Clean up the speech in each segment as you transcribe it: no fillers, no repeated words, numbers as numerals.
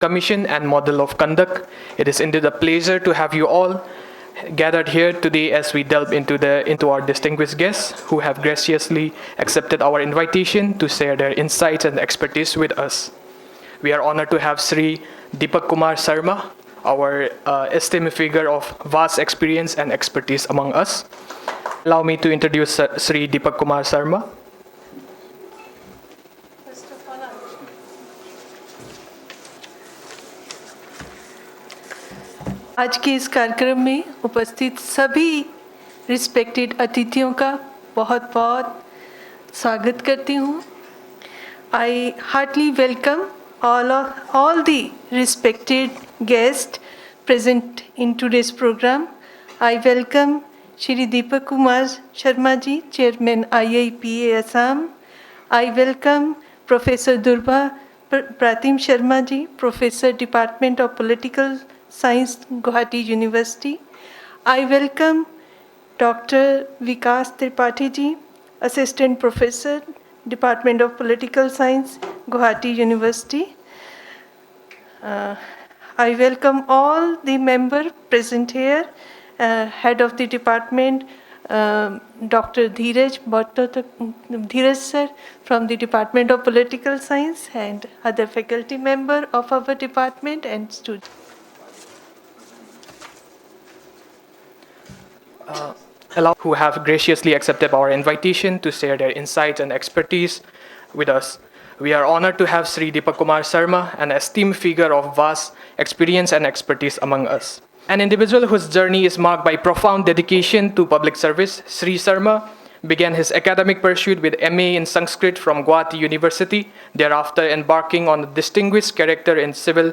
commission and model of conduct. It is indeed a pleasure to have you all gathered here today as we delve into our distinguished guests who have graciously accepted our invitation to share their insights and expertise with us. We are honored to have Sri Deepak Kumar Sarma, our esteemed figure of vast experience and expertise among us. Allow me to introduce Sri Deepak Kumar Sarma. आज के इस कार्यक्रम में उपस्थित सभी respected अतिथियों का बहुत बहुत स्वागत करती हूँ. I heartily welcome all the respected guests present in today's program. I welcome Shri Deepak Kumar Sharma ji, Chairman IIPA Assam. I welcome Professor Durba Pratim Sharma ji, Professor Department of Political Science, Guwahati University. I welcome Dr. Vikas Tripathi ji, Assistant Professor, Department of Political Science, Guwahati University. I welcome all the members present here, Head of the Department, Dr. Dheeraj sir from the Department of Political Science and other faculty member of our department and students. Who have graciously accepted our invitation to share their insights and expertise with us. We are honored to have Sri Deepak Kumar Sarma, an esteemed figure of vast experience and expertise among us. An individual whose journey is marked by profound dedication to public service, Sri Sarma began his academic pursuit with MA in Sanskrit from Guwahati University, thereafter embarking on a distinguished career in civil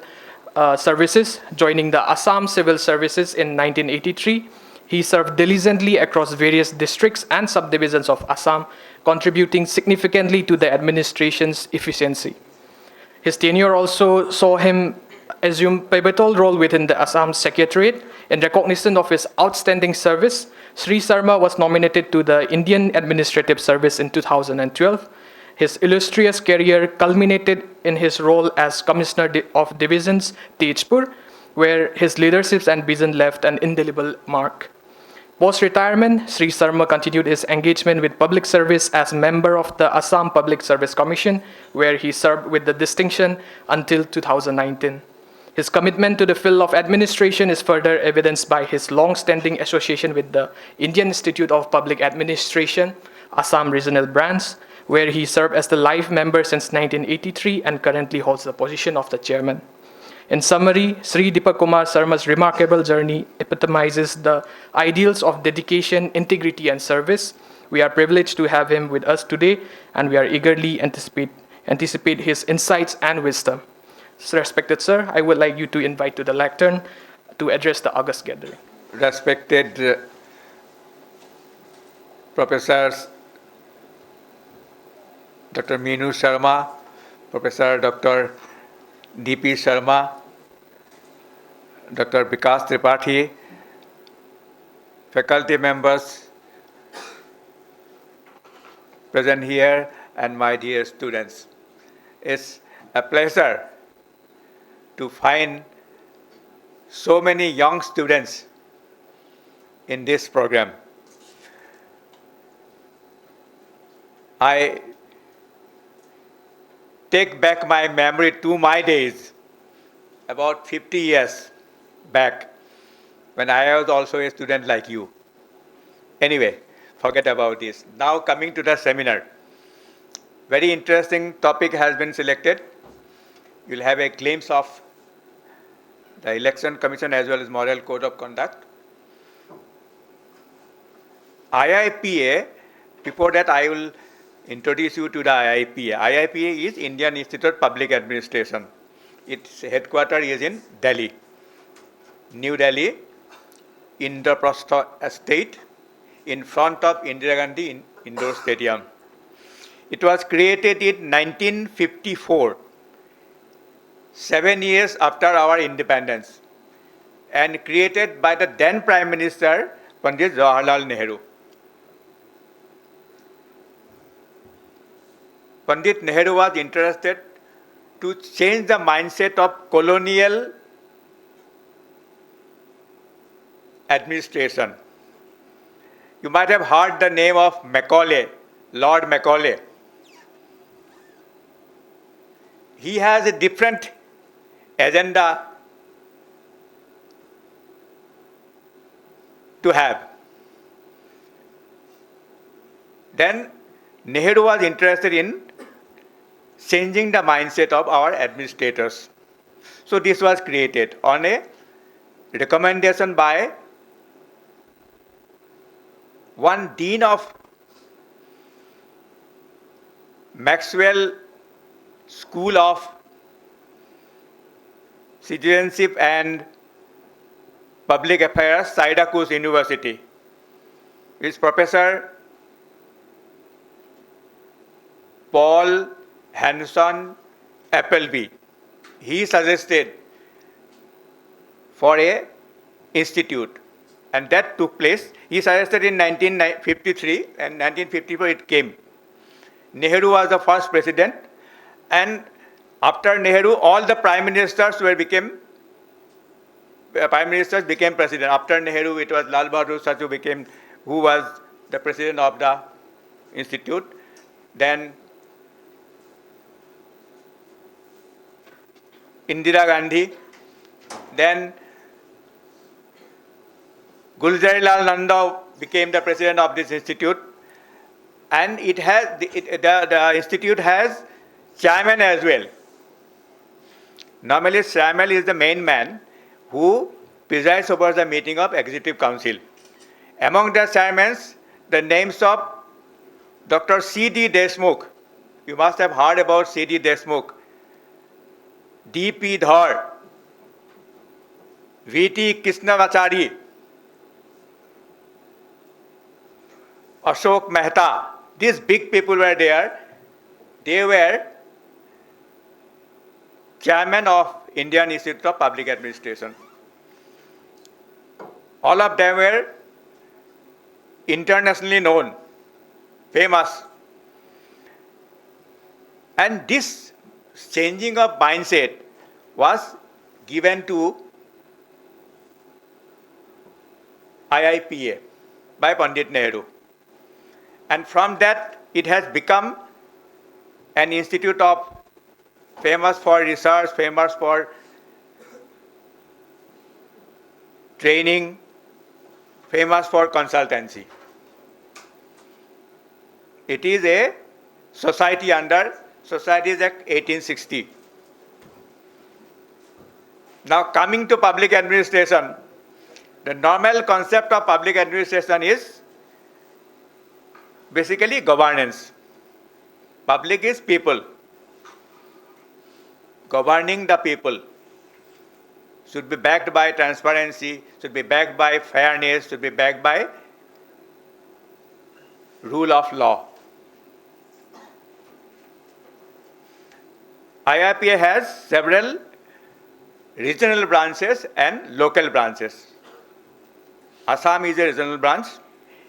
services, joining the Assam Civil Services in 1983. He served diligently across various districts and subdivisions of Assam, contributing significantly to the administration's efficiency. His tenure also saw him assume pivotal role within the Assam Secretariat. In recognition of his outstanding service, Sri Sarma was nominated to the Indian Administrative Service in 2012. His illustrious career culminated in his role as Commissioner of Divisions, Tejpur, where his leadership and vision left an indelible mark. Post-retirement, Sri Sarma continued his engagement with public service as member of the Assam Public Service Commission, where he served with the distinction until 2019. His commitment to the field of administration is further evidenced by his long-standing association with the Indian Institute of Public Administration, Assam Regional Branch, where he served as the life member since 1983 and currently holds the position of the chairman. In summary, Sri Deepak Kumar Sarma's remarkable journey epitomizes the ideals of dedication, integrity, and service. We are privileged to have him with us today, and we are eagerly anticipate his insights and wisdom. Respected sir, I would like you to invite to the lectern to address the august gathering. Respected Professors Dr. Meenu Sharma, Professor Dr. D.P. Sharma, Dr. Vikas Tripathi, faculty members present here, and my dear students. It's a pleasure to find so many young students in this program. I take back my memory to my days, about 50 years back, when I was also a student like you. Anyway, forget about this. Now coming to the seminar. Very interesting topic has been selected. You'll have a glimpse of the Election Commission as well as Moral Code of Conduct. IIPA, before that I will introduce you to the IIPA. IIPA is Indian Institute of Public Administration. Its headquarters is in Delhi, New Delhi, Indraprastha Estate, in front of Indira Gandhi Indoor Stadium. It was created in 1954, 7 years after our independence, and created by the then Prime Minister, Pandit Jawaharlal Nehru. Pandit Nehru was interested to change the mindset of colonial administration. You might have heard the name of Macaulay, Lord Macaulay. He has a different agenda to have. Then Nehru was interested in changing the mindset of our administrators. So this was created on a recommendation by one dean of Maxwell School of Citizenship and Public Affairs, Syracuse University, is Professor Paul Hanson Appleby. He suggested for a institute, and that took place. He suggested in 1953, and 1954 it came. Nehru was the first president, and after Nehru, all the prime ministers became president. After Nehru, it was Lal Bahadur Shastri who was the president of the institute. Then Indira Gandhi. Then Gulzarilal Nanda became the president of this institute, and the institute has chairman as well. Normally, chairman is the main man who presides over the meeting of executive council. Among the chairmen, the names of Dr. C.D. Deshmukh. You must have heard about C.D. Deshmukh, D.P. Dhar, V.T. Krishnamachari, Ashok Mehta. These big people were there. They were chairman of Indian Institute of Public Administration. All of them were internationally known, famous. And this changing of mindset was given to IIPA by Pandit Nehru. And from that, it has become an institute of famous for research, famous for training, famous for consultancy. It is a society under Societies Act 1860. Now coming to public administration, the normal concept of public administration is basically governance. Public is people. Governing the people should be backed by transparency, should be backed by fairness, should be backed by rule of law. IIPA has several regional branches and local branches. Assam is a regional branch.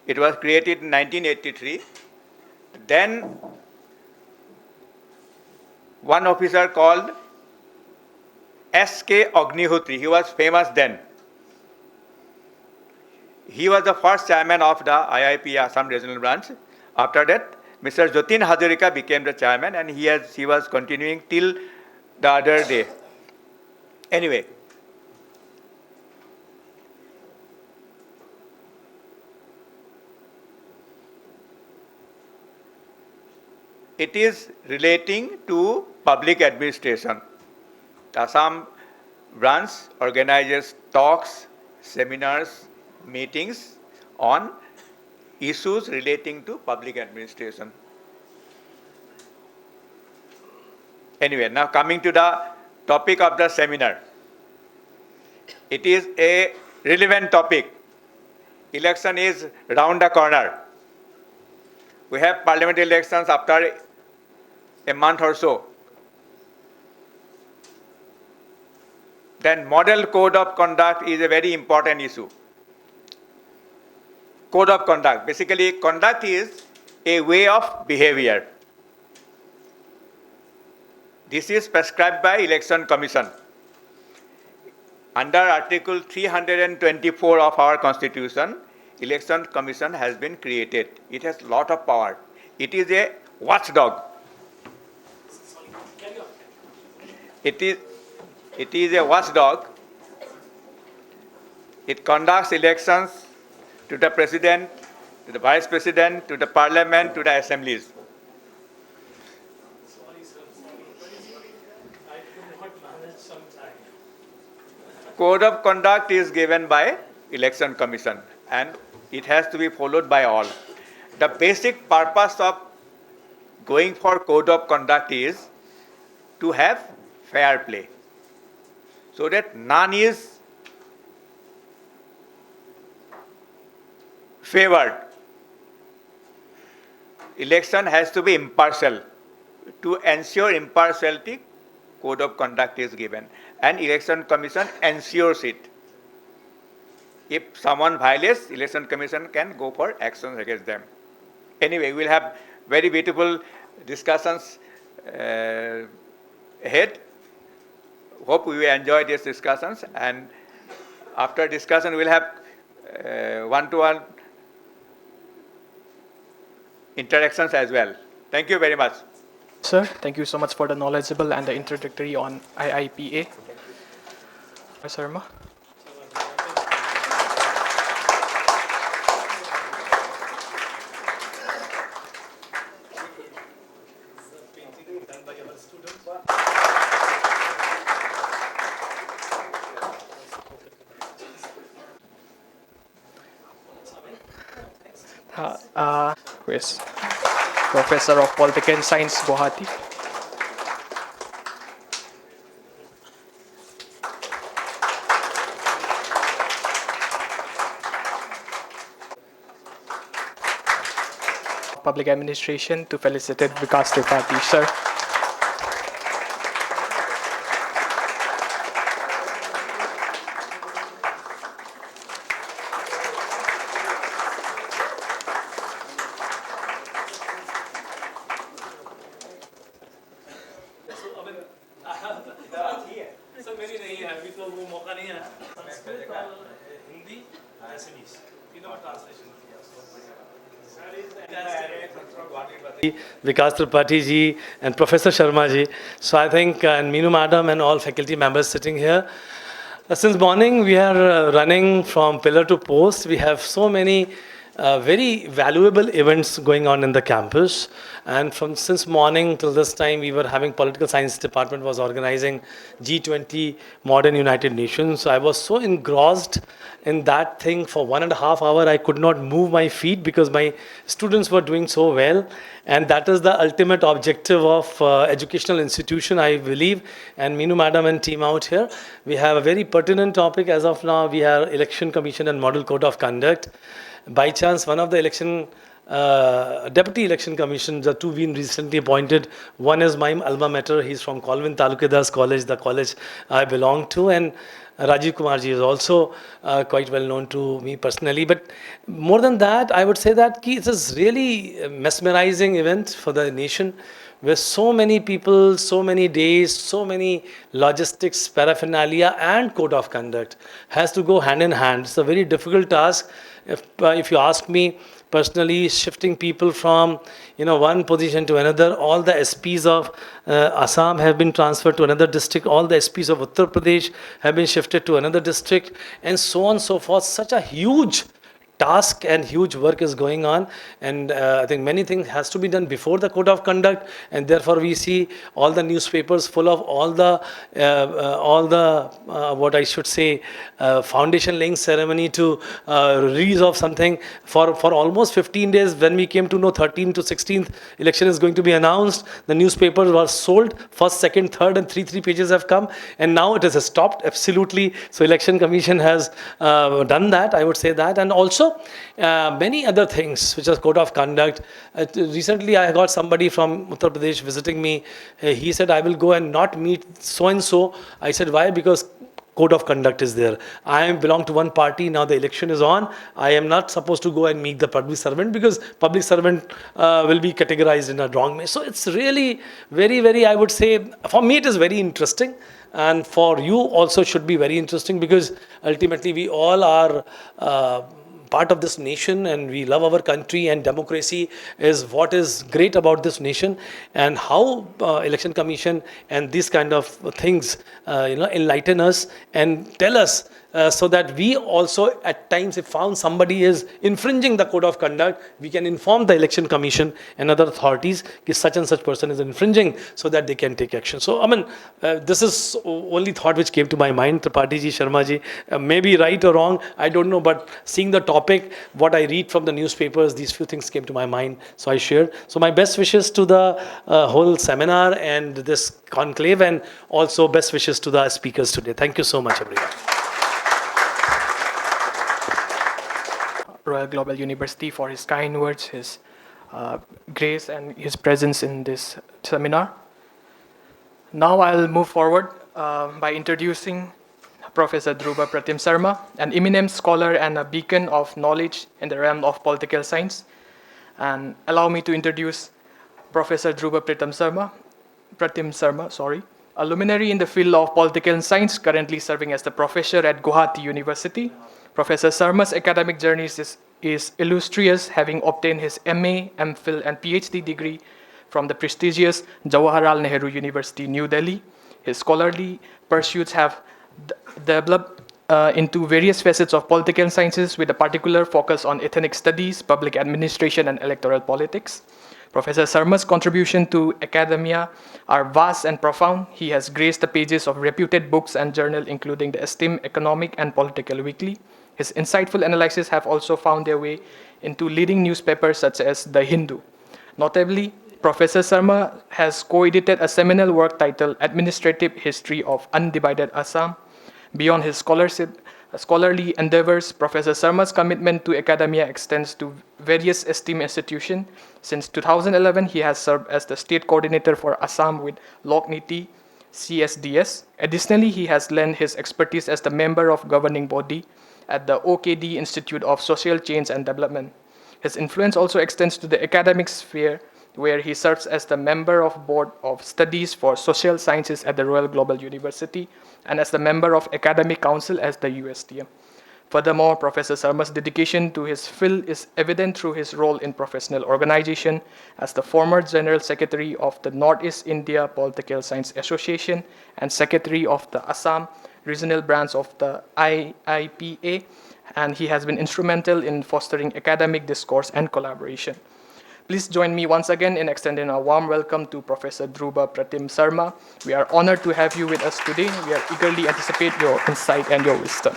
It was created in 1983. Then one officer called S.K. Agnihotri, he was famous then. He was the first chairman of the IIPA Assam regional branch. After that, Mr. Jatin Hazarika became the chairman, and he was continuing till the other day. Anyway, it is relating to public administration. The Assam branch organizes talks, seminars, meetings on issues relating to public administration. Anyway, now coming to the topic of the seminar. It is a relevant topic. Election is round the corner. We have parliamentary elections after a month or so. Then model code of conduct is a very important issue. Code of conduct. Basically, conduct is a way of behavior. This is prescribed by Election Commission. Under Article 324 of our Constitution, Election Commission has been created. It has lot of power. It is a watchdog. It is a watchdog. It conducts elections to the president, to the vice president, to the parliament, to the assemblies. Code of conduct is given by Election Commission and it has to be followed by all. The basic purpose of going for code of conduct is to have fair play, so that none is favored. Election has to be impartial. To ensure impartiality, code of conduct is given and Election Commission ensures it. If someone violates, Election Commission can go for actions against them. Anyway, we'll have very beautiful discussions ahead. Hope we will enjoy these discussions, and after discussion we'll have one-to-one interactions as well. Thank you very much. Sir, thank you so much for the knowledgeable and the introductory on IIPA. Sharma. Who is Professor of Political Science, Guwahati. Public Administration to felicitate Vikas Tripathi, sir. Sir मेरी नहीं है अभी तो वो मौका नहीं है संस्कृत और हिंदी एसएमईज तीनों translation Vikas Tripathi ji and Professor Sharma ji. So I think, and Meenu madam and all faculty members sitting here. Since morning we are running from pillar to post. We have so many very valuable events going on in the campus, and since morning till this time we were having political science department was organizing G20 Modern United Nations. So I was so engrossed in that thing for 1.5 hours I could not move my feet because my students were doing so well, and that is the ultimate objective of educational institution, I believe. And Meenu madam and team out here, we have a very pertinent topic as of now. We have Election Commission and Model Code of Conduct. By chance, one of the Deputy Election Commission, the two been recently appointed. One is my alma mater. He's from Colvin Talukedas College, the college I belong to. And Rajiv Kumar ji is also quite well known to me personally. But more than that, I would say that it is really a mesmerizing event for the nation, where so many people, so many days, so many logistics, paraphernalia and code of conduct has to go hand in hand. It's a very difficult task. If you ask me personally, shifting people from one position to another, all the SPs of Assam have been transferred to another district, all the SPs of Uttar Pradesh have been shifted to another district, and so on and so forth. Such a huge task and huge work is going on, and I think many things has to be done before the code of conduct, and therefore we see all the newspapers full of all the what I should say foundation laying ceremony to release of something for almost 15 days. When we came to know 13th to 16th election is going to be announced, the newspapers were sold. First, second, third and three pages have come, and now it has stopped absolutely. So Election Commission has done that, I would say that. And also many other things which is code of conduct. Recently I got somebody from Uttar Pradesh visiting me. He said, I will go and not meet so and so. I said, why? Because code of conduct is there. I belong to one party, now the election is on. I am not supposed to go and meet the public servant because public servant will be categorized in a wrong way. So it's really very, very, I would say, for me it is very interesting. And for you also should be very interesting because ultimately we all are part of this nation and we love our country, and democracy is what is great about this nation, and how election commission and these kind of things enlighten us and tell us so that we also at times, if found somebody is infringing the code of conduct, we can inform the election commission and other authorities that such and such person is infringing, so that they can take action. So I mean, this is only thought which came to my mind. Tripathi ji, Sharma ji, maybe right or wrong, I don't know, but seeing the topic, what I read from the newspapers, these few things came to my mind, so I shared. So my best wishes to the whole seminar and this conclave, and also best wishes to the speakers today. Thank you so much, everyone. Royal Global University for his kind words, his grace, and his presence in this seminar. Now I'll move forward by introducing Professor Dhruva Pratim Sarma, an eminent scholar and a beacon of knowledge in the realm of political science. And allow me to introduce Professor Dhruva Pratim Sarma, a luminary in the field of political science, currently serving as the professor at Guwahati University. Professor Sarma's academic journey is illustrious, having obtained his MA, MPhil, and PhD degree from the prestigious Jawaharlal Nehru University, New Delhi. His scholarly pursuits have developed into various facets of political sciences, with a particular focus on ethnic studies, public administration, and electoral politics. Professor Sarma's contribution to academia are vast and profound. He has graced the pages of reputed books and journals, including the esteemed Economic and Political Weekly. His insightful analyses have also found their way into leading newspapers such as The Hindu. Notably, Professor Sarma has co-edited a seminal work titled Administrative History of Undivided Assam. Beyond his scholarly endeavors, Professor Sarma's commitment to academia extends to various esteemed institutions. Since 2011, he has served as the state coordinator for Assam with Lokniti CSDS. Additionally, he has lent his expertise as the member of governing body at the OKD Institute of Social Change and Development. His influence also extends to the academic sphere, where he serves as the member of Board of Studies for Social Sciences at the Royal Global University and as the member of Academic Council at the USTM. Furthermore, Professor Sarma's dedication to his field is evident through his role in professional organization as the former General Secretary of the Northeast India Political Science Association and Secretary of the Assam Regional Branch of the IIPA, and he has been instrumental in fostering academic discourse and collaboration. Please join me once again in extending a warm welcome to Professor Dhruva Pratim Sarma. We are honored to have you with us today. We are eagerly anticipate your insight and your wisdom.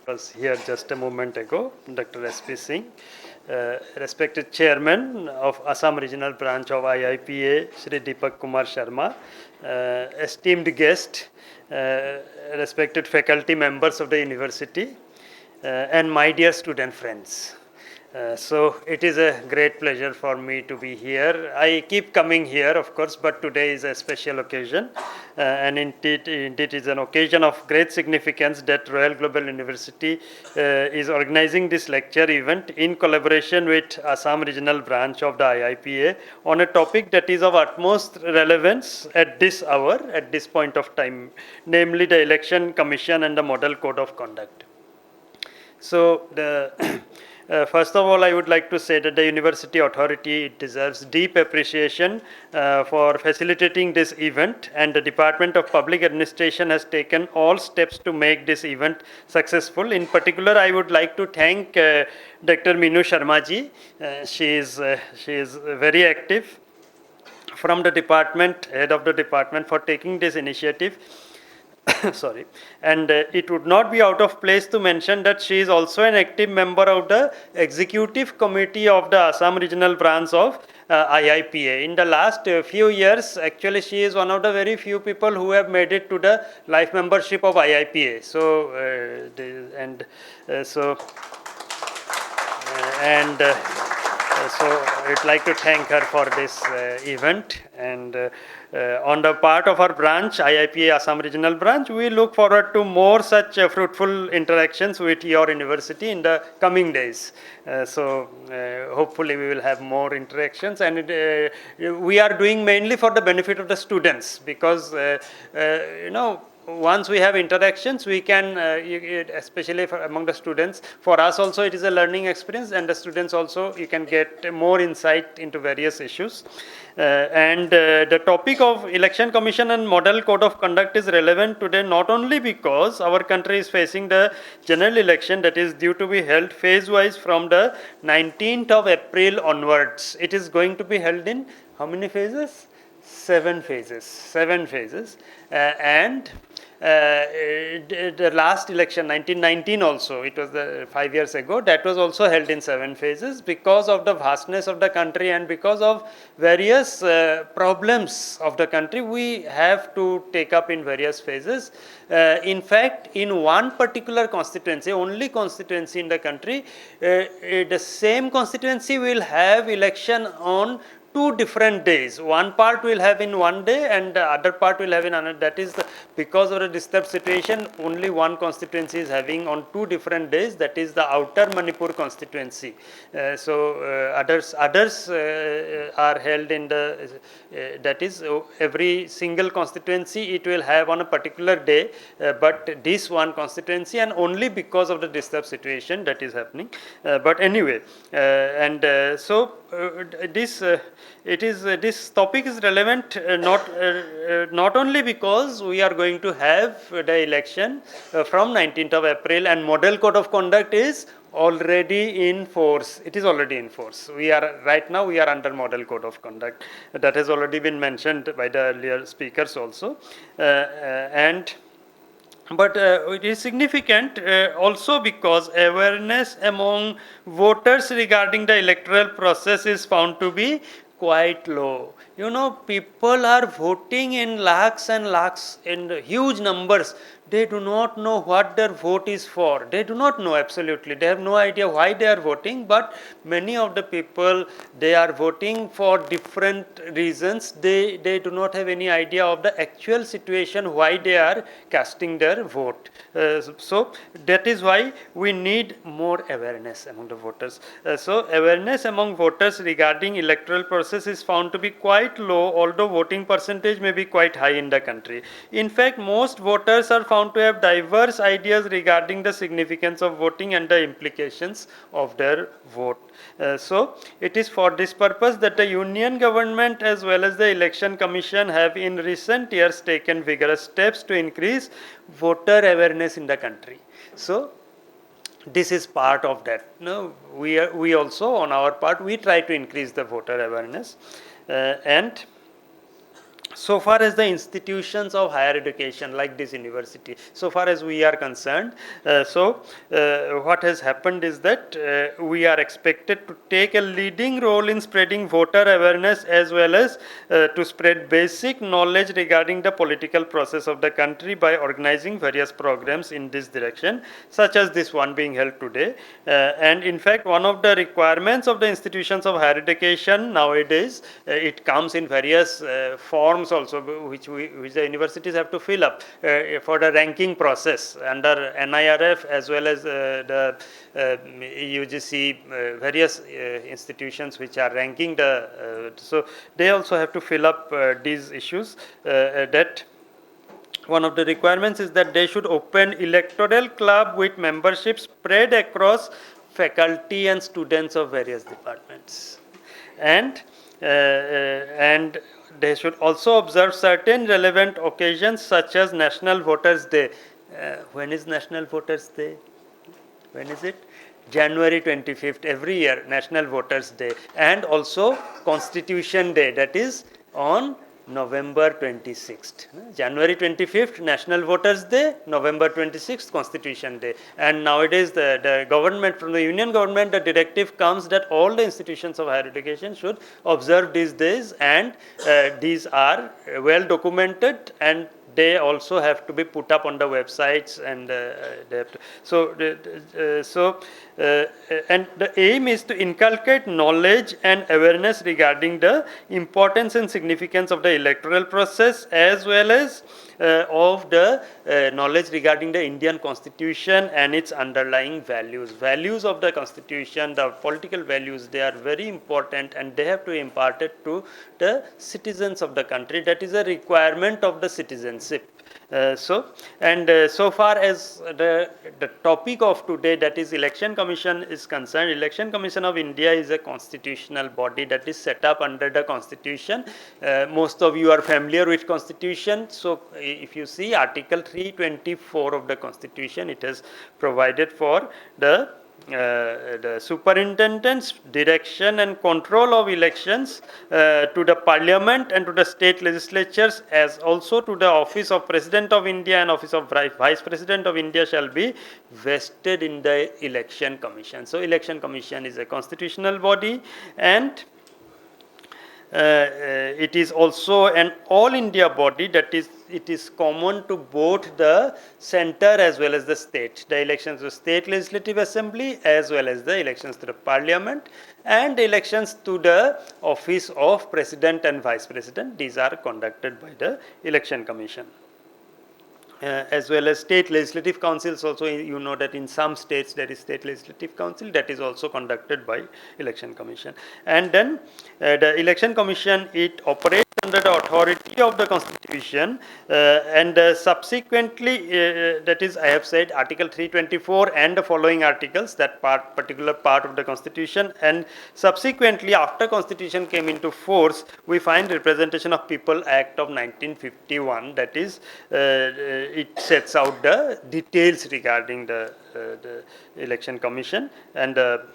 Was here just a moment ago, Dr. S.P. Singh, respected chairman of Assam Regional Branch of IIPA, Shri Deepak Kumar Sharma, esteemed guest, respected faculty members of the university, and my dear student friends. So it is a great pleasure for me to be here. I keep coming here, of course, but today is a special occasion. And indeed is an occasion of great significance that Royal Global University is organizing this lecture event in collaboration with Assam Regional Branch of the IIPA on a topic that is of utmost relevance at this hour, at this point of time, namely the Election Commission and the Model Code of Conduct. So first of all, I would like to say that the University Authority deserves deep appreciation for facilitating this event, and the Department of Public Administration has taken all steps to make this event successful. In particular, I would like to thank Dr. Minu Sharma ji. She is very active from the department, head of the department, for taking this initiative. Sorry, and it would not be out of place to mention that she is also an active member of the executive committee of the Assam Regional Branch of IIPA. In the last few years, actually, she is one of the very few people who have made it to the life membership of IIPA. So, So I'd like to thank her for this event. And on the part of our branch, IIPA Assam Regional Branch, we look forward to more such fruitful interactions with your university in the coming days. Hopefully we will have more interactions, and we are doing mainly for the benefit of the students, because once we have interactions, we can, especially among the students, for us also it is a learning experience, and the students also, you can get more insight into various issues. The topic of Election Commission and Model Code of Conduct is relevant today, not only because our country is facing the general election that is due to be held phase-wise from the 19th of April onwards. It is going to be held in how many phases? 7 phases. 7 phases. The last election, 1919 also, it was 5 years ago, that was also held in 7 phases. Because of the vastness of the country and because of various problems of the country, we have to take up in various phases. In fact, in one particular constituency, only constituency in the country, the same constituency will have election on 2 different days. One part will have in one day and the other part will have in another. That is because of the disturbed situation, only one constituency is having on 2 different days. That is the outer Manipur constituency. Others are held in the, that is every single constituency it will have on a particular day, but this one constituency, and only because of the disturbed situation that is happening. But anyway, this topic is relevant not only because we are going to have the election from 19th of April, and Model Code of Conduct is already in force. It is already in force. Right now we are under Model Code of Conduct. That has already been mentioned by the earlier speakers also. But it is significant also because awareness among voters regarding the electoral process is found to be quite low. People are voting in lakhs and lakhs, in huge numbers. They do not know what their vote is for. They do not know absolutely. They have no idea why they are voting, but many of the people, they are voting for different reasons. They do not have any idea of the actual situation, why they are casting their vote. So that is why we need more awareness among the voters. So awareness among voters regarding electoral process is found to be quite low, although voting percentage may be quite high in the country. In fact, most voters are found to have diverse ideas regarding the significance of voting and the implications of their vote. So it is for this purpose that the Union government as well as the Election Commission have in recent years taken vigorous steps to increase voter awareness in the country. So this is part of that. We also, on our part, we try to increase the voter awareness. And so far as the institutions of higher education like this university, so far as we are concerned, what has happened is that we are expected to take a leading role in spreading voter awareness as well as to spread basic knowledge regarding the political process of the country by organizing various programs in this direction, such as this one being held today. And in fact, one of the requirements of the institutions of higher education nowadays, it comes in various forms also, which the universities have to fill up for the ranking process under NIRF as well as the UGC, various institutions which are ranking the, so they also have to fill up these issues. That one of the requirements is that they should open electoral club with membership spread across faculty and students of various departments. And they should also observe certain relevant occasions such as National Voters' Day. When is National Voters' Day? When is it? January 25th, every year, National Voters' Day. And also Constitution Day, that is on November 26th. January 25th, National Voters' Day, November 26th, Constitution Day. And nowadays, the government, from the Union government, the directive comes that all the institutions of higher education should observe these days, and these are well documented, and they also have to be put up on the websites, and they have to, and the aim is to inculcate knowledge and awareness regarding the importance and significance of the electoral process, as well as of the knowledge regarding the Indian Constitution and its underlying values. Values of the Constitution, the political values, they are very important, and they have to be imparted to the citizens of the country. That is a requirement of the citizenship. So far as the topic of today, that is Election Commission, is concerned, Election Commission of India is a constitutional body that is set up under the Constitution. Most of you are familiar with Constitution. So if you see Article 324 of the Constitution, it has provided for the superintendence, direction and control of elections to the parliament and to the state legislatures, as also to the office of President of India and office of Vice President of India shall be vested in the Election Commission. So Election Commission is a constitutional body, and it is also an all India body, that is, it is common to both the center as well as the state. The elections to the state legislative assembly as well as the elections to the parliament, and the elections to the office of president and vice president. These are conducted by the Election Commission. As well as state legislative councils also, you know that in some states there is state legislative council, that is also conducted by Election Commission. And then the Election Commission, it operates under the authority of the Constitution, and subsequently, that is, I have said Article 324 and the following articles, that particular part of the Constitution, and subsequently after Constitution came into force, we find Representation of People Act of 1951, that is, it sets out the details regarding the Election Commission and the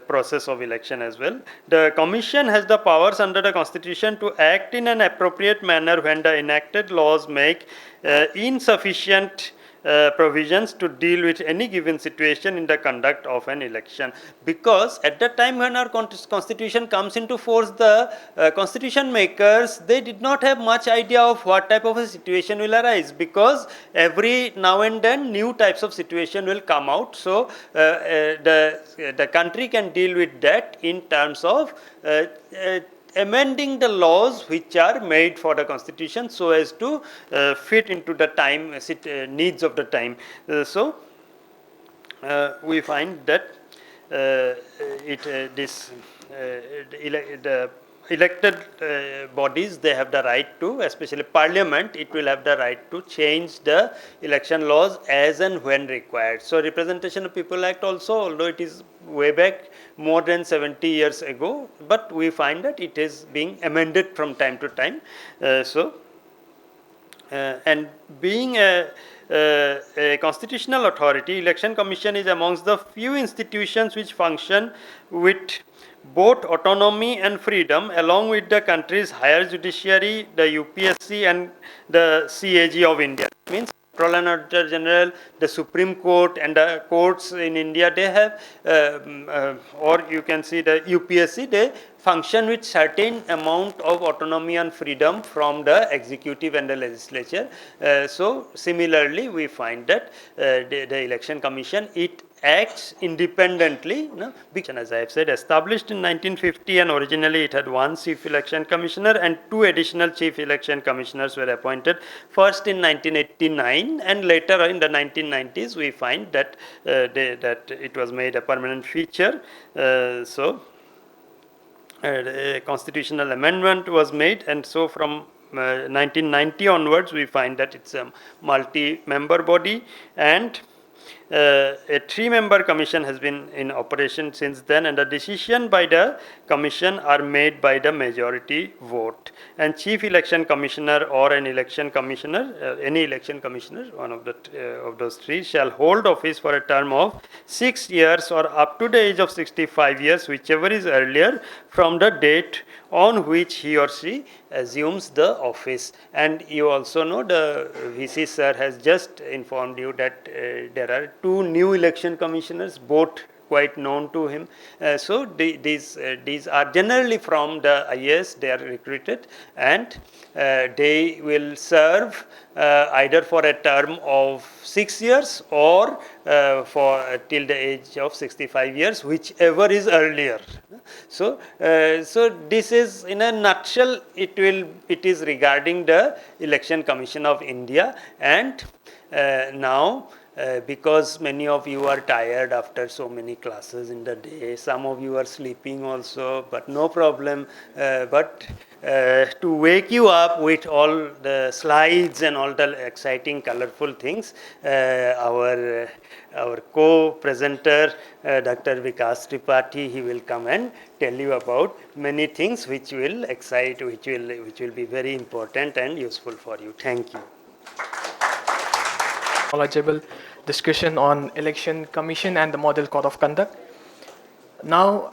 process of election as well. The Commission has the powers under the Constitution to act in an appropriate manner when the enacted laws make insufficient provisions to deal with any given situation in the conduct of an election. Because at the time when our Constitution comes into force, the Constitution makers, they did not have much idea of what type of a situation will arise, because every now and then new types of situation will come out. So the country can deal with that in terms of amending the laws which are made for the Constitution so as to fit into the time needs of the time. We find that the elected bodies, they have the right to, especially Parliament, it will have the right to change the election laws as and when required. So Representation of People Act also, although it is way back more than 70 years ago, but we find that it is being amended from time to time. And being a constitutional authority, Election Commission is amongst the few institutions which function with both autonomy and freedom, along with the country's higher judiciary, the UPSC and the CAG of India. It means Controller and Auditor General, the Supreme Court and the courts in India, they have, or you can see the UPSC, they function with certain amount of autonomy and freedom from the executive and the legislature. So similarly, we find that the Election Commission, it acts independently, as I have said, established in 1950, and originally it had one Chief Election Commissioner and two additional Chief Election Commissioners were appointed, first in 1989 and later in the 1990s we find that that it was made a permanent feature. A constitutional amendment was made, and so from 1990 onwards we find that it's a multi-member body, and a 3-member commission has been in operation since then, and the decision by the commission are made by the majority vote. And Chief Election Commissioner or an election commissioner, any election commissioner, one of those three, shall hold office for a term of 6 years or up to the age of 65 years, whichever is earlier from the date on which he or she assumes the office. And you also know, the VC sir has just informed you that there are 2 new election commissioners, both quite known to him. So these are generally from the IAS, they are recruited, and they will serve either for a term of 6 years or for till the age of 65 years, whichever is earlier. So, so this is in a nutshell. It is regarding the Election Commission of India, and now. Because many of you are tired after so many classes in the day, some of you are sleeping also, but no problem. But to wake you up with all the slides and all the exciting, colorful things, our co-presenter, Dr. Vikas Tripathi, he will come and tell you about many things which will excite, which will be very important and useful for you. Thank you. Knowledgeable discussion on election commission and the model code of conduct. Now,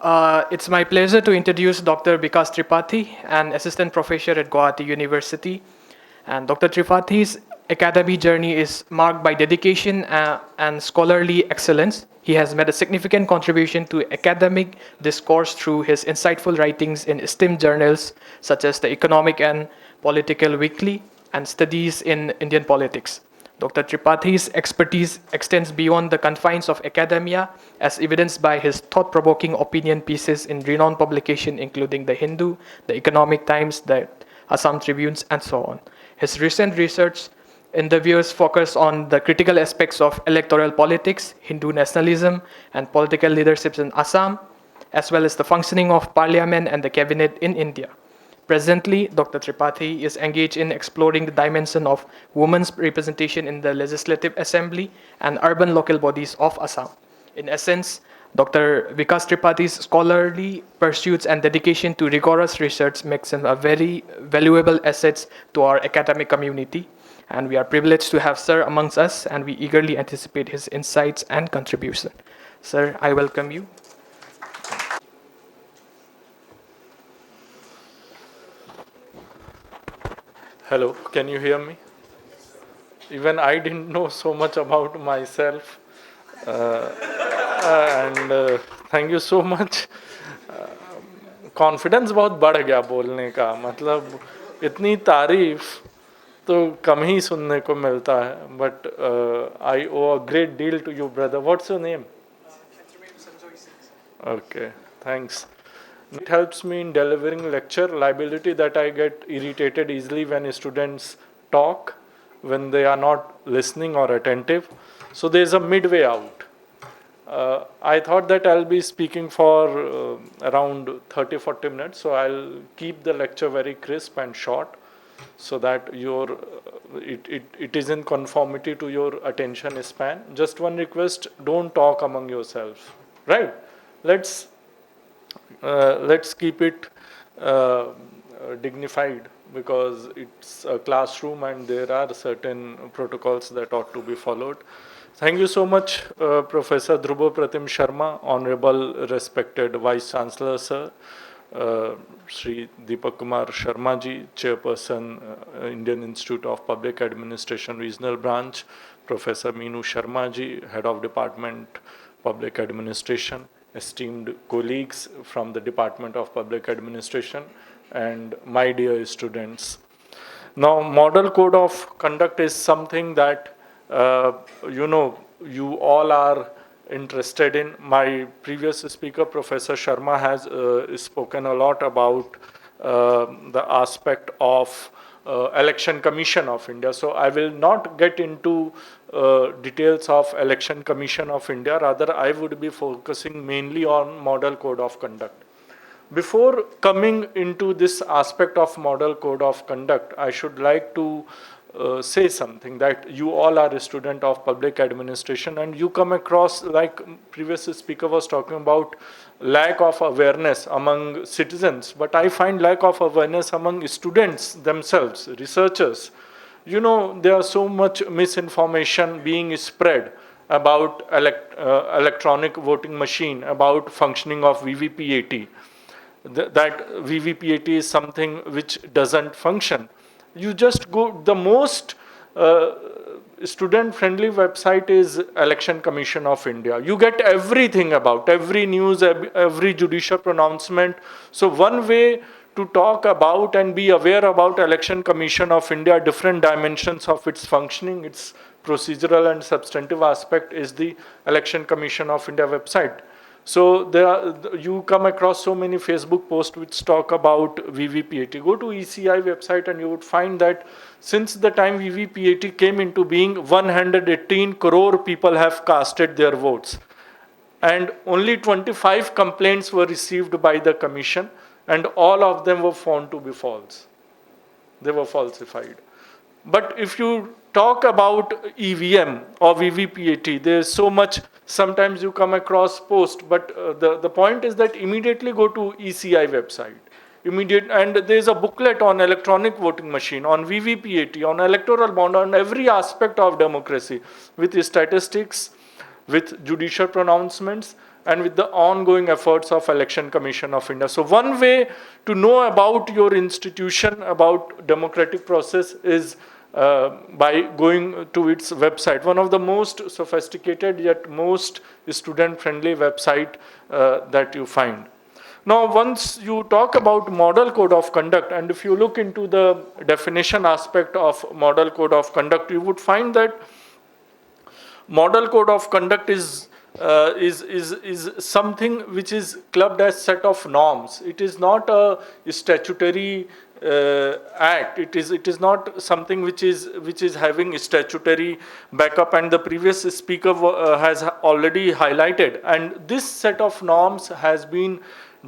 it's my pleasure to introduce Dr. Vikas Tripathi, an assistant professor at Guwahati University. And Dr. Tripathi's academic journey is marked by dedication and scholarly excellence. He has made a significant contribution to academic discourse through his insightful writings in esteemed journals such as the Economic and Political Weekly and Studies in Indian Politics. Dr. Tripathi's expertise extends beyond the confines of academia, as evidenced by his thought-provoking opinion pieces in renowned publications including The Hindu, The Economic Times, the Assam Tribunes, and so on. His recent research endeavors focus on the critical aspects of electoral politics, Hindu nationalism, and political leaderships in Assam, as well as the functioning of parliament and the cabinet in India. Presently, Dr. Tripathi is engaged in exploring the dimension of women's representation in the Legislative Assembly and urban local bodies of Assam. In essence, Dr. Vikas Tripathi's scholarly pursuits and dedication to rigorous research makes him a very valuable asset to our academic community, and we are privileged to have Sir amongst us, and we eagerly anticipate his insights and contribution. Sir, I welcome you. Hello, can you hear me? Even I didn't know so much about myself. And thank you so much. Confidence बहुत बढ़ गया बोलने का, मतलब इतनी तारीफ तो कम ही सुनने को मिलता है. But I owe a great deal to you brother. What's your name? Okay, thanks. It helps me in delivering lecture. Liability that I get irritated easily when students talk, when they are not listening or attentive. So there's a midway out. I thought that I'll be speaking for around 30-40 minutes. So I'll keep the lecture very crisp and short so that it is in conformity to your attention span. Just one request, don't talk among yourselves, right? Let's keep it dignified, because it's a classroom and there are certain protocols that ought to be followed. Thank you so much, Professor Dhruvo Pratim Sharma, Honorable Respected Vice Chancellor Sir, Shri Deepak Kumar Sharma Ji, Chairperson, Indian Institute of Public Administration Regional Branch, Professor Meenu Sharma Ji, Head of Department Public Administration, esteemed colleagues from the Department of Public Administration, and my dear students. Now, Model Code of Conduct is something that you all are interested in. My previous speaker, Professor Sharma, has spoken a lot about the aspect of Election Commission of India. So I will not get into details of Election Commission of India. Rather, I would be focusing mainly on Model Code of Conduct. Before coming into this aspect of Model Code of Conduct, I should like to say something, that you all are a student of public administration, and you come across, like previous speaker was talking about, lack of awareness among citizens, but I find lack of awareness among students themselves, researchers. There are so much misinformation being spread about electronic voting machine, about functioning of VVPAT, that VVPAT is something which doesn't function. You just go, the most student-friendly website is Election Commission of India. You get everything about every news, every judicial pronouncement. So one way to talk about and be aware about Election Commission of India, different dimensions of its functioning, its procedural and substantive aspect is the Election Commission of India website. So you come across so many Facebook posts which talk about VVPAT. Go to ECI website and you would find that since the time VVPAT came into being, 118 crore people have casted their votes. And only 25 complaints were received by the commission, and all of them were found to be false. They were falsified. But if you talk about EVM or VVPAT, there's so much, sometimes you come across posts, but the point is that immediately go to ECI website. And there's a booklet on electronic voting machine, on VVPAT, on electoral bond, on every aspect of democracy, with statistics, with judicial pronouncements, and with the ongoing efforts of Election Commission of India. So one way to know about your institution, about democratic process is by going to its website. One of the most sophisticated yet most student-friendly website that you find. Now, once you talk about model code of conduct, and if you look into the definition aspect of model code of conduct, you would find that model code of conduct is something which is clubbed as set of norms. It is not a statutory act. It is not something which is having statutory backup, and the previous speaker has already highlighted. And this set of norms has been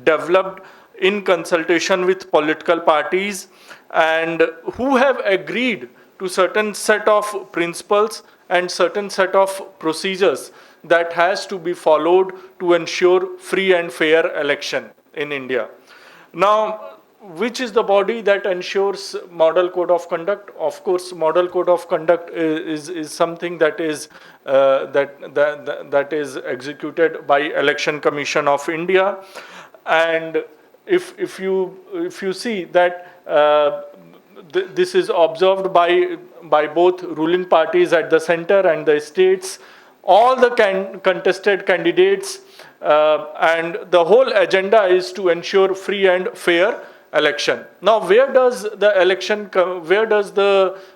developed in consultation with political parties, and who have agreed to certain set of principles and certain set of procedures that has to be followed to ensure free and fair election in India. Now, which is the body that ensures model code of conduct? Of course, model code of conduct is something that is that is executed by Election Commission of India. And if you see that this is observed by both ruling parties at the center and the states, all the contested candidates, and the whole agenda is to ensure free and fair election. Now, where does the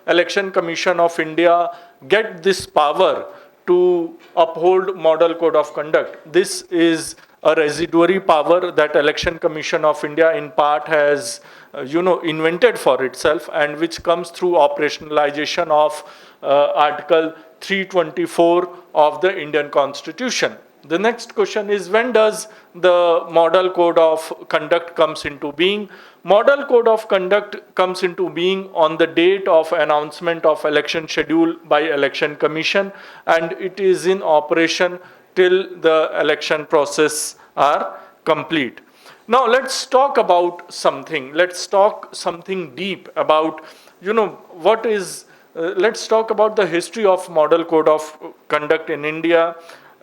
Election Commission of India get this power to uphold model code of conduct? This is a residuary power that Election Commission of India in part has invented for itself, and which comes through operationalization of Article 324 of the Indian Constitution. The next question is, when does the model code of conduct comes into being? Model code of conduct comes into being on the date of announcement of election schedule by Election Commission, and it is in operation till the election process are complete. Now let's talk about something. Let's talk something deep about, what is, let's talk about the history of model code of conduct in India.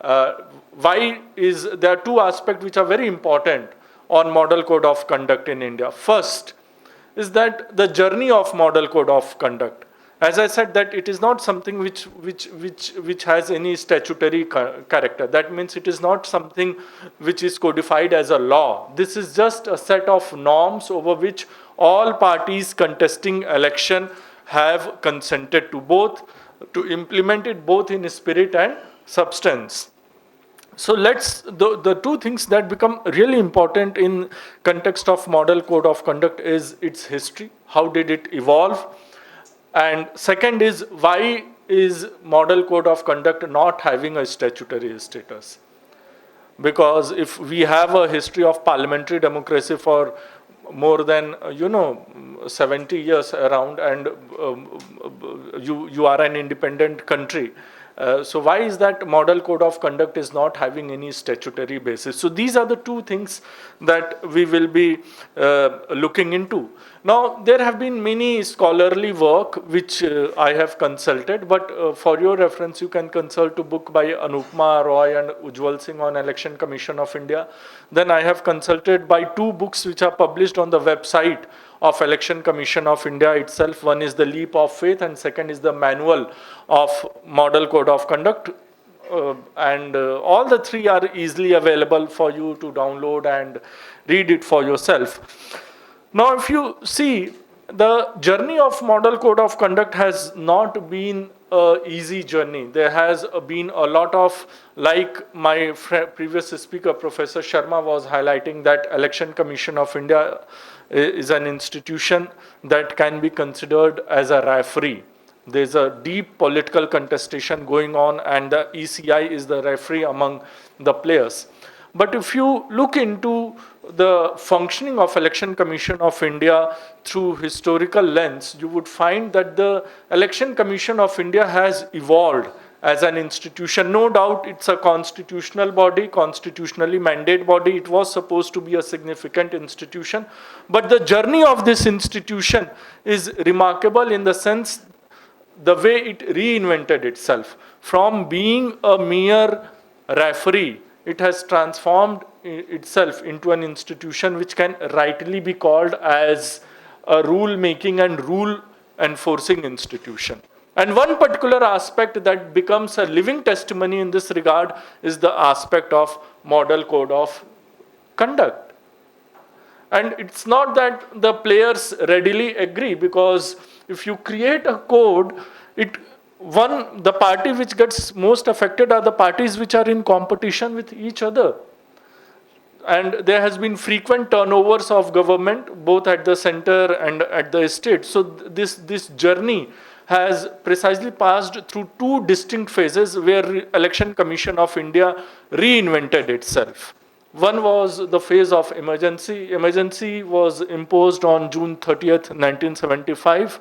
There are two aspects which are very important on model code of conduct in India. First is that the journey of model code of conduct. As I said, that it is not something which has any statutory character. That means it is not something which is codified as a law. This is just a set of norms over which all parties contesting election have consented to implement it both in spirit and substance. So the two things that become really important in context of model code of conduct is its history. How did it evolve? And second is, why is model code of conduct not having a statutory status? Because if we have a history of parliamentary democracy for more than 70 years around, and you are an independent country, so why is that model code of conduct is not having any statutory basis? So these are the two things that we will be looking into. Now, there have been many scholarly work which I have consulted, but for your reference, you can consult a book by Anupma Roy and Ujjwal Singh on Election Commission of India. Then I have consulted by two books which are published on the website of Election Commission of India itself. One is the leap of faith, and second is the manual of Model Code of Conduct. All the three are easily available for you to download and read it for yourself. Now, if you see, the journey of Model Code of Conduct has not been an easy journey. There has been a lot of, like my previous speaker, Professor Sharma, was highlighting, that Election Commission of India is an institution that can be considered as a referee. There's a deep political contestation going on, and the ECI is the referee among the players. But if you look into the functioning of Election Commission of India through historical lens, you would find that the Election Commission of India has evolved as an institution. No doubt it's a constitutional body, constitutionally mandated body. It was supposed to be a significant institution. But the journey of this institution is remarkable in the sense the way it reinvented itself. From being a mere referee, it has transformed itself into an institution which can rightly be called as a rule-making and rule-enforcing institution. And one particular aspect that becomes a living testimony in this regard is the aspect of Model Code of Conduct. And it's not that the players readily agree, because if you create a code, the party which gets most affected are the parties which are in competition with each other. And there has been frequent turnovers of government, both at the center and at the state. So this journey has precisely passed through two distinct phases where Election Commission of India reinvented itself. One was the phase of emergency. Emergency was imposed on June 30th, 1975.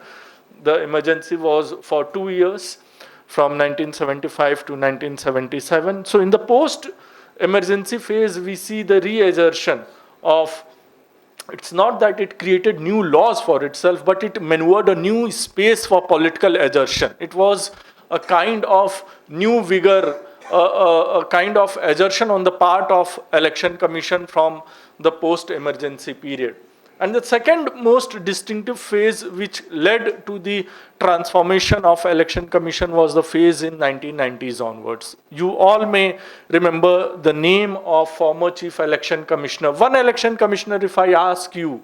The emergency was for 2 years, from 1975 to 1977. So in the post-emergency phase, we see the reassertion of, it's not that it created new laws for itself, but it maneuvered a new space for political assertion. It was a kind of new vigor, a kind of assertion on the part of Election Commission from the post-emergency period. And the second most distinctive phase which led to the transformation of Election Commission was the phase in 1990s onwards. You all may remember the name of former Chief Election Commissioner. One Election Commissioner, if I ask you,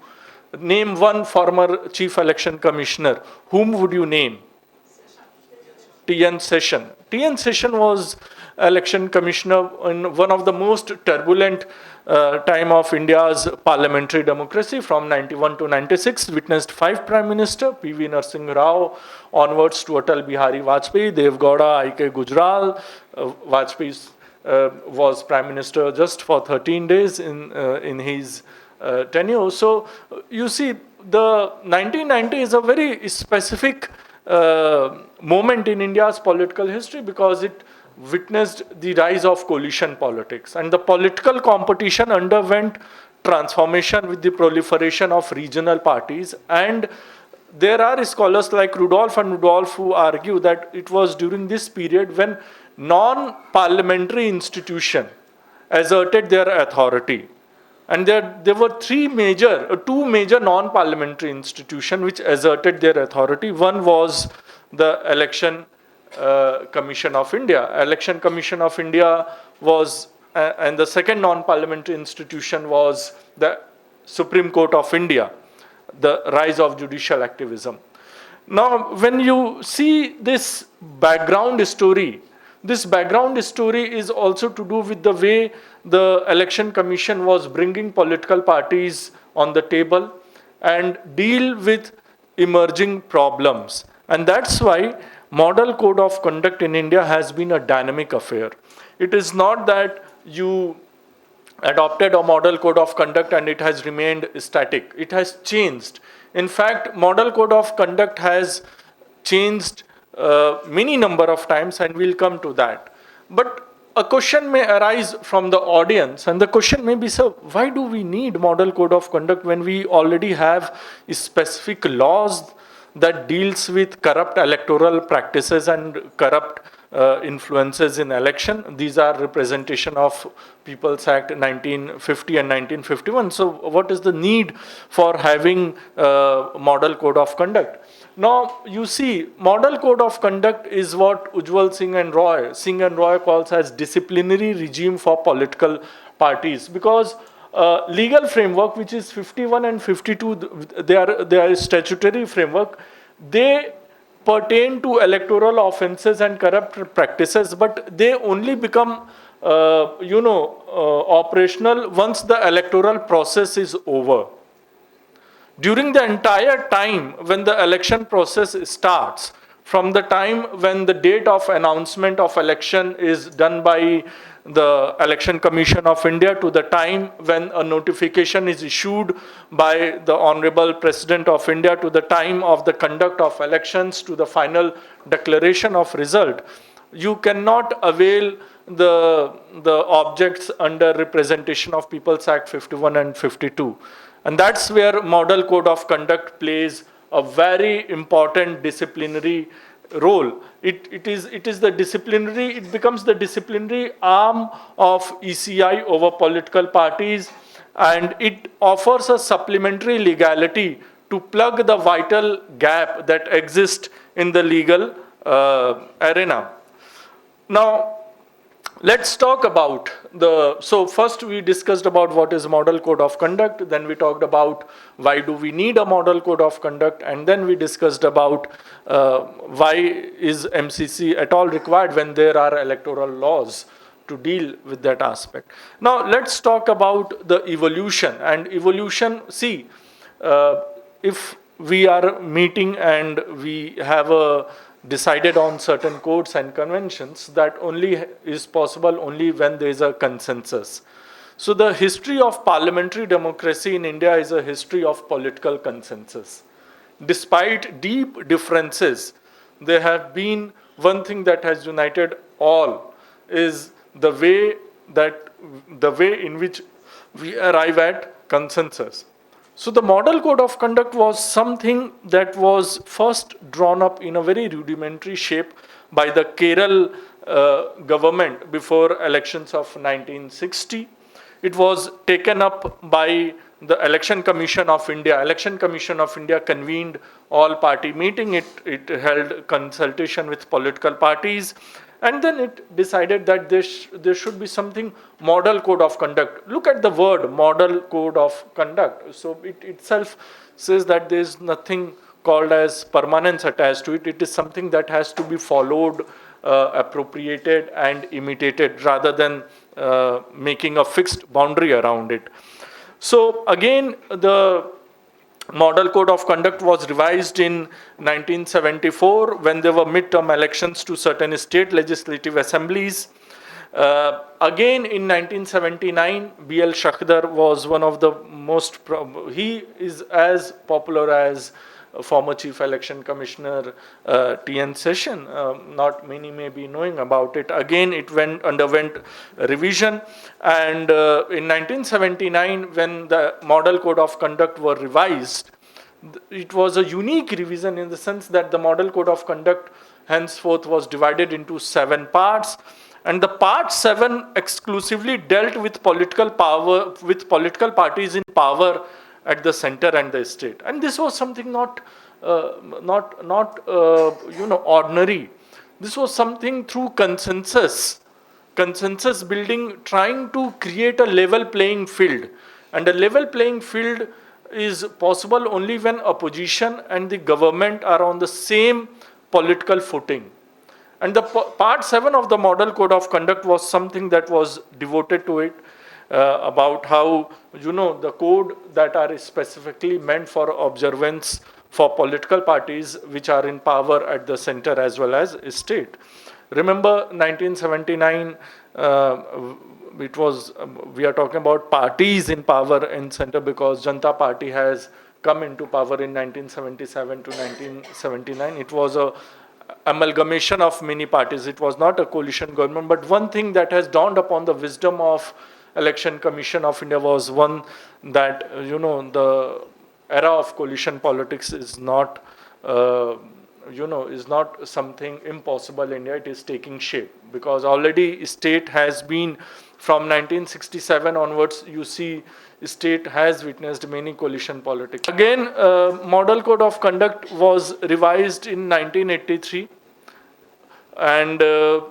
name one former Chief Election Commissioner, whom would you name? T.N. Session. T.N. Session was Election Commissioner in one of the most turbulent time of India's parliamentary democracy, from 91 to 96, witnessed 5 Prime Minister, P.V. Narasimha Rao, onwards to Atal Bihari Vajpayee, Dev Gowda, I.K. Gujral. Vajpayee was Prime Minister just for 13 days in his tenure. So you see, the 1990 is a very specific moment in India's political history, because it witnessed the rise of coalition politics, and the political competition underwent transformation with the proliferation of regional parties. And there are scholars like Rudolph and Rudolph who argue that it was during this period when non-parliamentary institutions asserted their authority. And there were two major non-parliamentary institutions which asserted their authority. One was the Election Commission of India. Election Commission of India was, and the second non-parliamentary institution was the Supreme Court of India, the rise of judicial activism. Now, when you see this background story is also to do with the way the Election Commission was bringing political parties on the table and deal with emerging problems. And that's why Model Code of Conduct in India has been a dynamic affair. It is not that you adopted a Model Code of Conduct and it has remained static. It has changed. In fact, Model Code of Conduct has changed many number of times, and we'll come to that. But a question may arise from the audience, and the question may be, sir, why do we need Model Code of Conduct when we already have specific laws that deals with corrupt electoral practices and corrupt influences in election. These are representation of People's Act 1950 and 1951. So what is the need for having model code of conduct? Now, you see, model code of conduct is what Ujjwal Singh and Roy calls as disciplinary regime for political parties, because legal framework, which is 51 and 52, they are statutory framework. They pertain to electoral offenses and corrupt practices, but they only become, operational once the electoral process is over. During the entire time when the election process starts, from the time when the date of announcement of election is done by the Election Commission of India to the time when a notification is issued by the Honorable President of India to the time of the conduct of elections to the final declaration of result, you cannot avail the objects under representation of People's Act 51 and 52. And that's where model code of conduct plays a very important disciplinary role. It becomes the disciplinary arm of ECI over political parties, and it offers a supplementary legality to plug the vital gap that exists in the legal arena. Now, let's talk about so first we discussed about what is model code of conduct, then we talked about why do we need a model code of conduct, and then we discussed about why is MCC at all required when there are electoral laws to deal with that aspect. Now, let's talk about the evolution. And evolution, see, if we are meeting and we have decided on certain codes and conventions, that only is possible only when there is a consensus. So the history of parliamentary democracy in India is a history of political consensus. Despite deep differences, there have been one thing that has united all is the way in which we arrive at consensus. So the model code of conduct was something that was first drawn up in a very rudimentary shape by the Kerala government before elections of 1960. It was taken up by the Election Commission of India. Election Commission of India convened all party meeting. It held consultation with political parties. And then it decided that there should be something model code of conduct. Look at the word model code of conduct. So it itself says that there is nothing called as permanence attached to it. It is something that has to be followed, appropriated and imitated rather than making a fixed boundary around it. So again, the Model Code of Conduct was revised in 1974 when there were midterm elections to certain state legislative assemblies. Again in 1979, B.L. Shakhdar was one of the most, he is as popular as former Chief Election Commissioner T.N. Session. Not many may be knowing about it. Again, it underwent revision, and in 1979, when the Model Code of Conduct were revised, it was a unique revision in the sense that the Model Code of Conduct henceforth was divided into 7 parts. And the part 7 exclusively dealt with political power, with political parties in power at the center and the state. And this was something not ordinary. This was something through consensus building, trying to create a level playing field. And a level playing field is possible only when opposition and the government are on the same political footing. And the part 7 of the Model Code of Conduct was something that was devoted to it, about how, the code that are specifically meant for observance for political parties which are in power at the center as well as state. Remember 1979, it was, we are talking about parties in power in center because Janata Party has come into power in 1977 to 1979. It was a amalgamation of many parties. It was not a coalition government. But one thing that has dawned upon the wisdom of Election Commission of India was one that, the era of coalition politics is not uh, is not something impossible in India. It is taking shape because already state has been from 1967 onwards. You see, state has witnessed many coalition politics. Again, Model Code of Conduct was revised in 1983, and the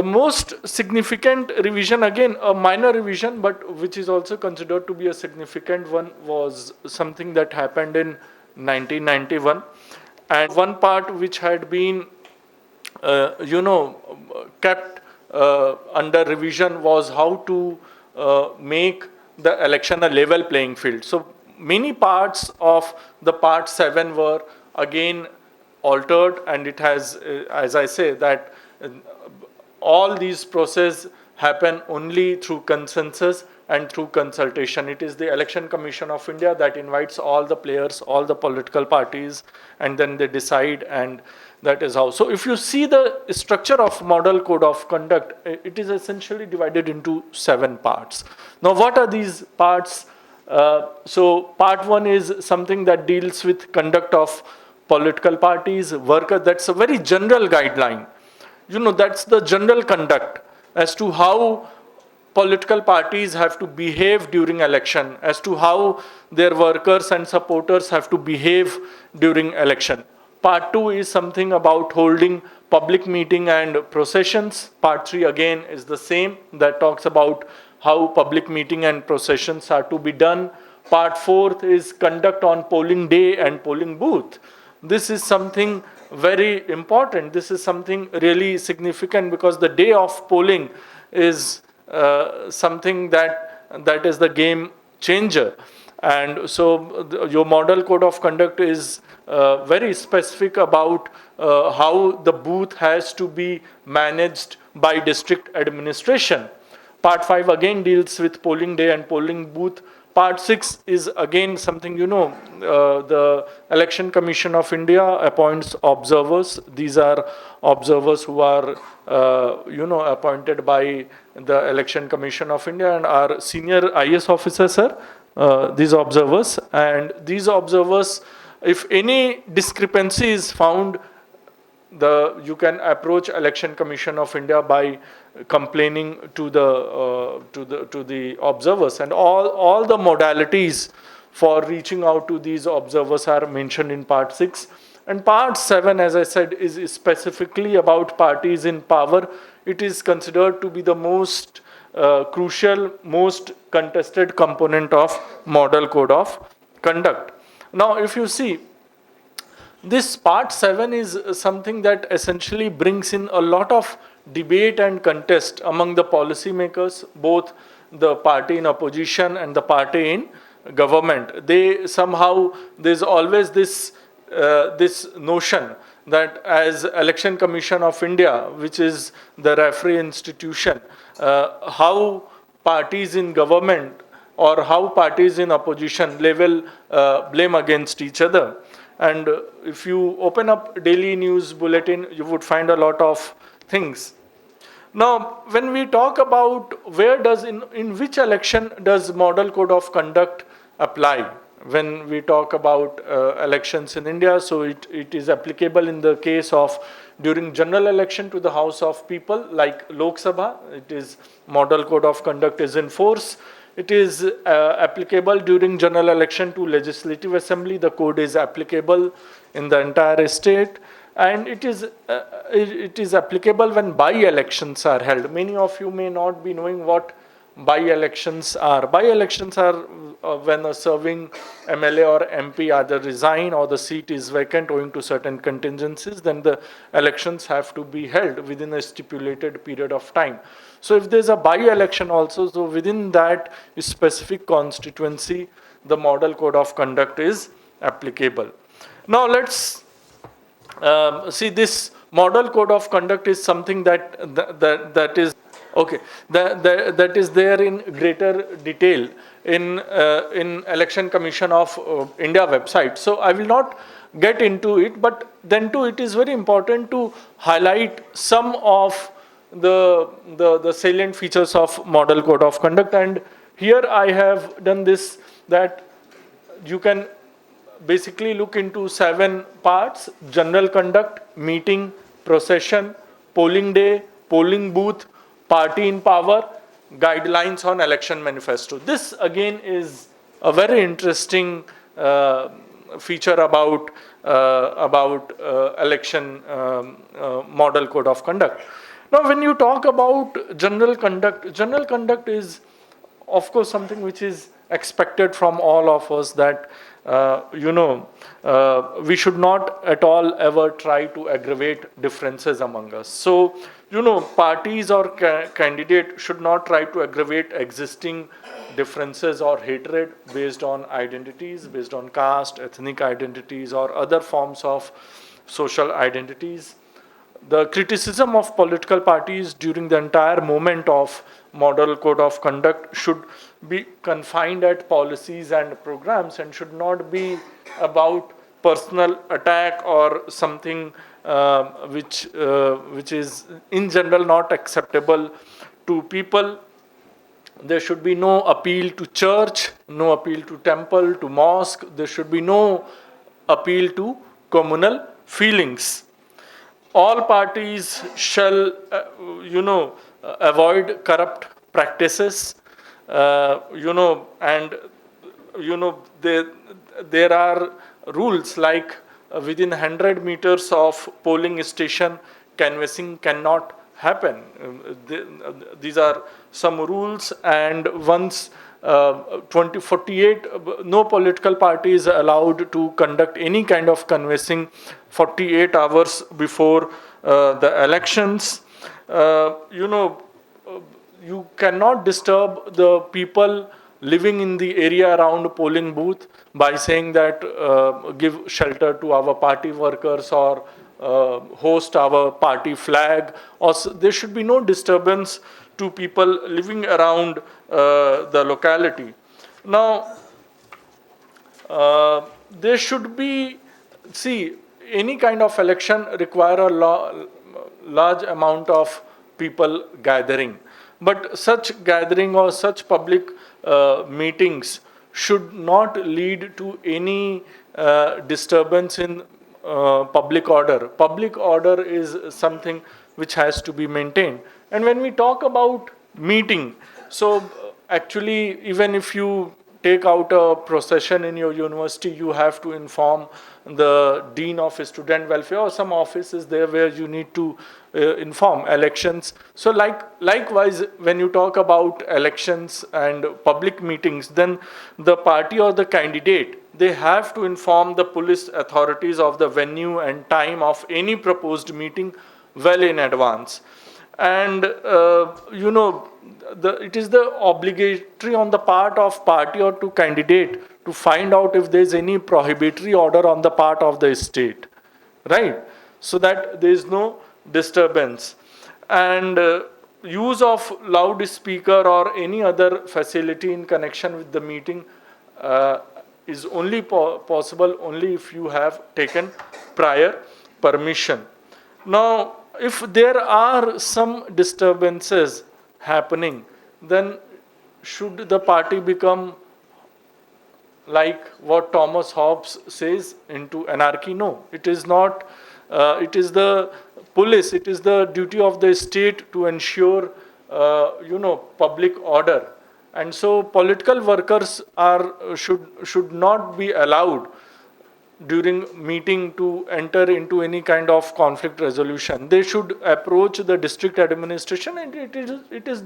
most significant revision, again a minor revision, but which is also considered to be a significant one, was something that happened in 1991. And one part which had been, kept under revision was how to make the election a level playing field. So many parts of the part 7 were again altered, and it has, as I say, that all these processes happen only through consensus and through consultation. It is the Election Commission of India that invites all the players, all the political parties, and then they decide, and that is how. So if you see the structure of Model Code of Conduct, it is essentially divided into 7 parts. Now what are these parts? So part 1 is something that deals with conduct of political parties, workers. That's a very general guideline. That's the general conduct as to how political parties have to behave during election, as to how their workers and supporters have to behave during election. Part 2 is something about holding public meeting and processions. Part 3 again is the same, that talks about how public meeting and processions are to be done. Part 4 is conduct on polling day and polling booth. This is something very important. This is something really significant because the day of polling is something that is the game changer. And so your Model Code of Conduct is very specific about how the booth has to be managed by district administration. Part 5 again deals with polling day and polling booth. Part 6 is again something, the Election Commission of India appoints observers. These are observers who are, appointed by the Election Commission of India and are senior IS officers, sir, these observers. And these observers, if any discrepancy is found, you can approach Election Commission of India by complaining to the observers, and all the modalities for reaching out to these observers are mentioned in part 6. And part 7, as I said, is specifically about parties in power. It is considered to be the most crucial, most contested component of Model Code of Conduct. Now if you see, this part 7 is something that essentially brings in a lot of debate and contest among the policymakers, both the party in opposition and the party in government. There's always this notion that as Election Commission of India, which is the referee institution, how parties in government or how parties in opposition level blame against each other. And if you open up daily news bulletin, you would find a lot of things. Now, when we talk about in which election does Model Code of Conduct apply? When we talk about elections in India, so it is applicable in the case of during general election to the House of People, like Lok Sabha. It is Model Code of Conduct is in force. It is applicable during general election to Legislative Assembly. The code is applicable in the entire state, and it is applicable when by-elections are held. Many of you may not be knowing what by-elections are. By-elections are when a serving MLA or MP either resign or the seat is vacant owing to certain contingencies, then the elections have to be held within a stipulated period of time. So if there's a by-election also, so within that specific constituency, the Model Code of Conduct is applicable. Now let's see, this Model Code of Conduct is something that is okay. That is there in greater detail in Election Commission of India website. So I will not get into it, but then too it is very important to highlight some of the salient features of Model Code of Conduct. And here I have done this, that you can basically look into 7 parts: general conduct, meeting, procession, polling day, polling booth, party in power, guidelines on election manifesto. This again is a very interesting feature about election model code of conduct. Now, when you talk about general conduct is, of course, something which is expected from all of us, that we should not at all ever try to aggravate differences among us. So, parties or candidate should not try to aggravate existing differences or hatred based on identities, based on caste, ethnic identities, or other forms of social identities. The criticism of political parties during the entire moment of model code of conduct should be confined at policies and programs, and should not be about personal attack or something which is in general not acceptable to people. There should be no appeal to church, no appeal to temple, to mosque. There should be no appeal to communal feelings. All parties shall, avoid corrupt practices, and, there are rules like within 100 meters of polling station, canvassing cannot happen. These are some rules, and once 2048, no political party is allowed to conduct any kind of canvassing 48 hours before the elections. You cannot disturb the people living in the area around polling booth by saying that give shelter to our party workers, or host our party flag, or there should be no disturbance to people living around the locality. Now, there should be, any kind of election require a large amount of people gathering. But such gathering or such public meetings should not lead to any disturbance in public order. Public order is something which has to be maintained. And when we talk about meeting, so actually, even if you take out a procession in your university, you have to inform the dean of student welfare, or some office is there where you need to inform elections. So likewise, when you talk about elections and public meetings, then the party or the candidate, they have to inform the police authorities of the venue and time of any proposed meeting well in advance. And it is the obligatory on the part of party or to candidate to find out if there is any prohibitory order on the part of the state, right? So that there is no disturbance. And use of loudspeaker or any other facility in connection with the meeting is only possible only if you have taken prior permission. Now, if there are some disturbances happening, then should the party become, like what Thomas Hobbes says, into anarchy? No, it is not. It is the police, it is the duty of the state to ensure, public order. And so political workers should not be allowed during meeting to enter into any kind of conflict resolution. They should approach the district administration, and it is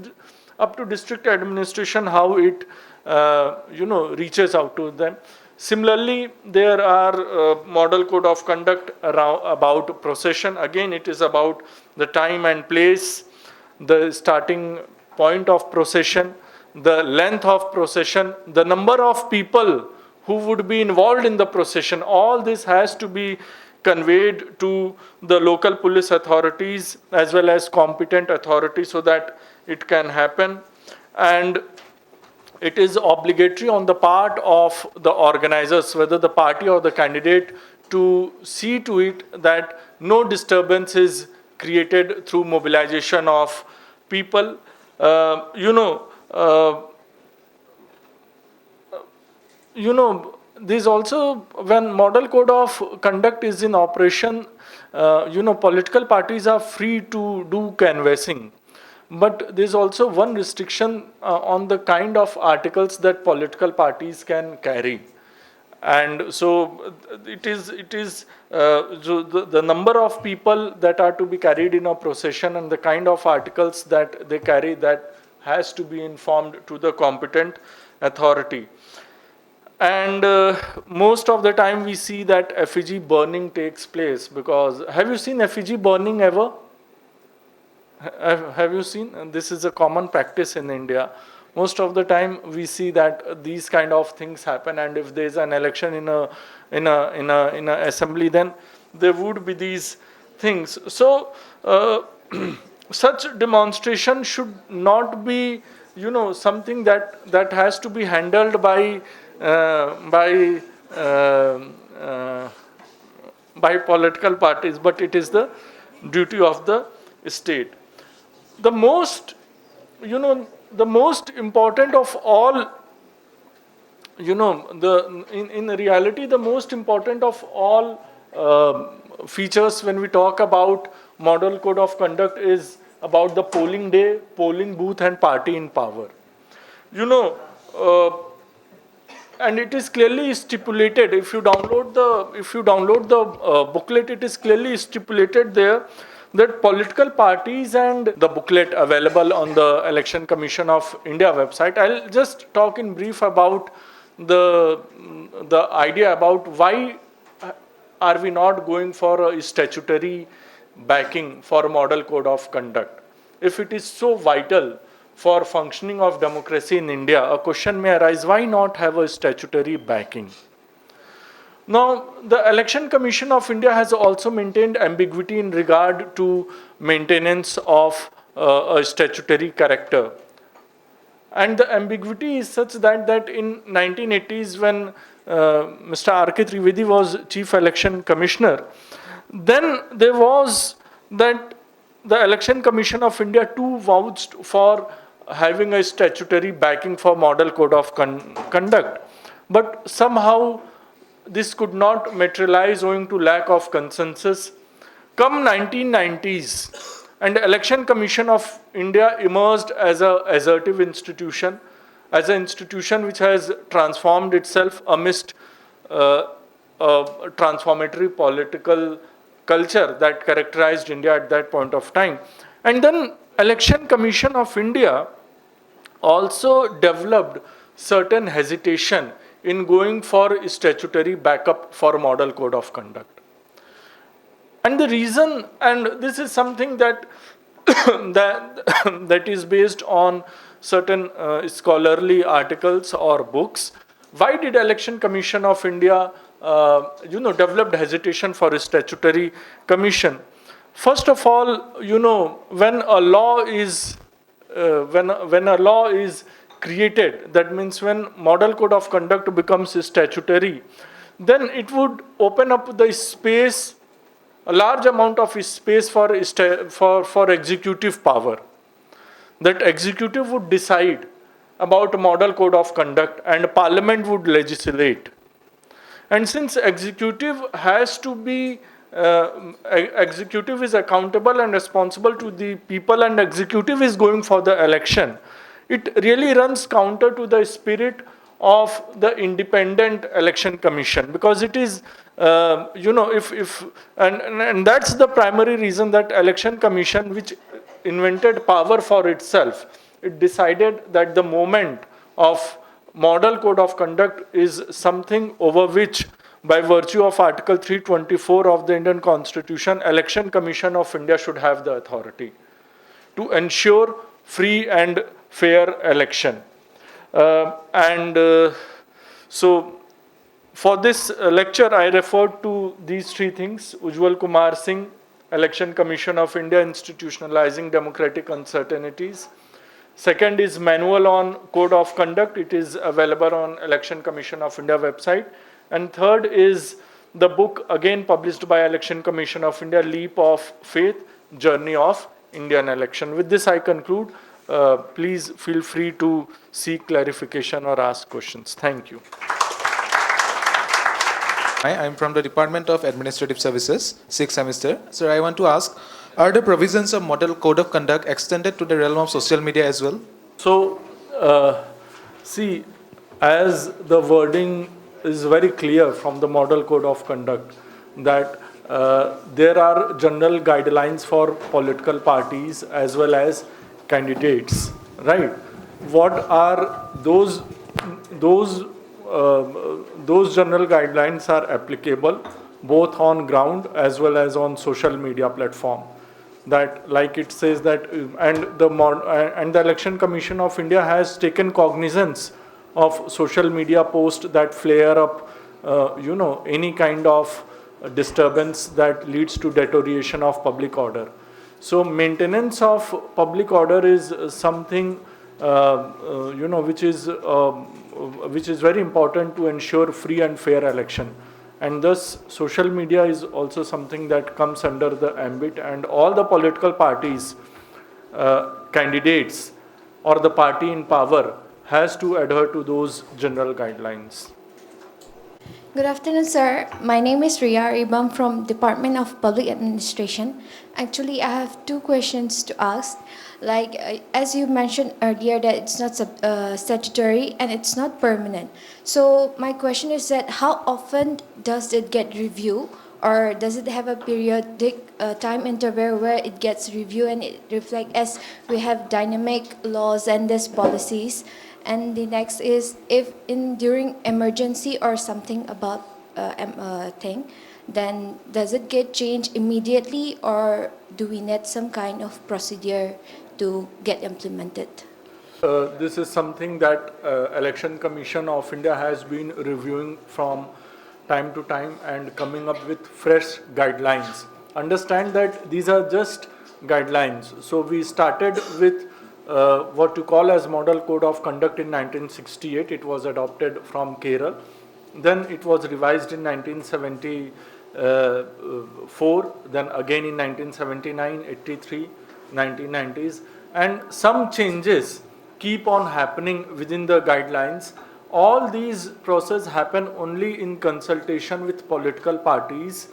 up to district administration how it reaches out to them. Similarly, there are model code of conduct about procession. Again, it is about the time and place, the starting point of procession, the length of procession, the number of people who would be involved in the procession. All this has to be conveyed to the local police authorities as well as competent authorities so that it can happen. And it is obligatory on the part of the organizers, whether the party or the candidate, to see to it that no disturbance is created through mobilization of people. there's also, when model code of conduct is in operation, political parties are free to do canvassing. But there's also one restriction on the kind of articles that political parties can carry. And so so the number of people that are to be carried in a procession and the kind of articles that they carry, that has to be informed to the competent authority. And most of the time we see that effigy burning takes place, because have you seen effigy burning ever? Have you seen? And this is a common practice in India. Most of the time we see that these kind of things happen, and if there is an election in a assembly, then there would be these things. So such demonstration should not be, something that has to be handled by political parties, but it is the duty of the state. The most, the most important of all, in reality, the most important of all features when we talk about model code of conduct is about the polling day, polling booth, and party in power. And it is clearly stipulated. If you download the booklet, it is clearly stipulated there that political parties, and the booklet available on the Election Commission of India website. I'll just talk in brief about the idea about why are we not going for a statutory backing for a model code of conduct. If it is so vital for functioning of democracy in India, a question may arise, why not have a statutory backing? Now, the Election Commission of India has also maintained ambiguity in regard to maintenance of a statutory character. And the ambiguity is such that in 1980s, when Mr. R.K. Trivedi was Chief Election Commissioner, then there was that the Election Commission of India too vouched for having a statutory backing for model code of conduct. But somehow this could not materialize owing to lack of consensus. Come 1990s, and the Election Commission of India emerged as an assertive institution, as an institution which has transformed itself amidst a transformatory political culture that characterized India at that point of time. And then Election Commission of India also developed certain hesitation in going for statutory backup for model code of conduct. And the reason, and this is something that that is based on certain scholarly articles or books. Why did Election Commission of India developed hesitation for a statutory commission? First of all, when a law is created, that means when model code of conduct becomes statutory, then it would open up the space, a large amount of space for executive power. That executive would decide about a model code of conduct and parliament would legislate. And since executive has to be executive is accountable and responsible to the people, and executive is going for the election, it really runs counter to the spirit of the independent election commission, because it is and that's the primary reason that election commission, which invented power for itself, it decided that the moment of model code of conduct is something over which, by virtue of Article 324 of the Indian Constitution, Election Commission of India should have the authority to ensure free and fair election. So for this lecture, I referred to these three things: Ujjwal Kumar Singh, Election Commission of India, Institutionalizing Democratic Uncertainties. Second is Manual on Code of Conduct. It is available on Election Commission of India website. And third is the book, again published by Election Commission of India, Leap of Faith, Journey of Indian Election. With this, I conclude. Please feel free to seek clarification or ask questions. Thank you. I'm from the Department of Administrative Services, 6th semester. Sir, I want to ask, are the provisions of Model Code of Conduct extended to the realm of social media as well? So, see, as the wording is very clear from the Model Code of Conduct that there are general guidelines for political parties as well as candidates, right? What are those those general guidelines are applicable both on ground as well as on social media platform. That, like it says that, and the Election Commission of India has taken cognizance of social media posts that flare up, any kind of disturbance that leads to deterioration of public order. So maintenance of public order is something which is very important to ensure free and fair election. And thus, social media is also something that comes under the ambit, and all the political parties, candidates, or the party in power has to adhere to those general guidelines. Good afternoon, sir. My name is Ria Ribam from Department of Public Administration. Actually, I have two questions to ask. Like, as you mentioned earlier, that it's not statutory and it's not permanent. So my question is that how often does it get reviewed, or does it have a periodic time interval where it gets reviewed and it reflects as we have dynamic laws and these policies? And the next is, if during emergency or something about thing, then does it get changed immediately, or do we need some kind of procedure to get implemented? This is something that Election Commission of India has been reviewing from time to time and coming up with fresh guidelines. Understand that these are just guidelines. So we started with what you call as Model Code of Conduct in 1968. It was adopted from Kerala. Then it was revised in 1974, then again in 1979, 83, 1990s. And some changes keep on happening within the guidelines. All these processes happen only in consultation with political parties,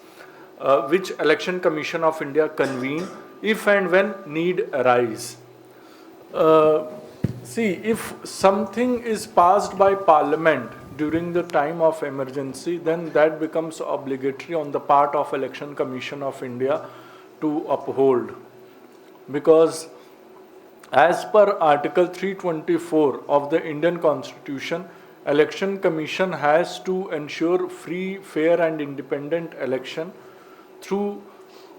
which Election Commission of India convene if and when need arise. See, if something is passed by Parliament during the time of emergency, then that becomes obligatory on the part of Election Commission of India to uphold. Because as per Article 324 of the Indian Constitution, Election Commission has to ensure free, fair and independent election through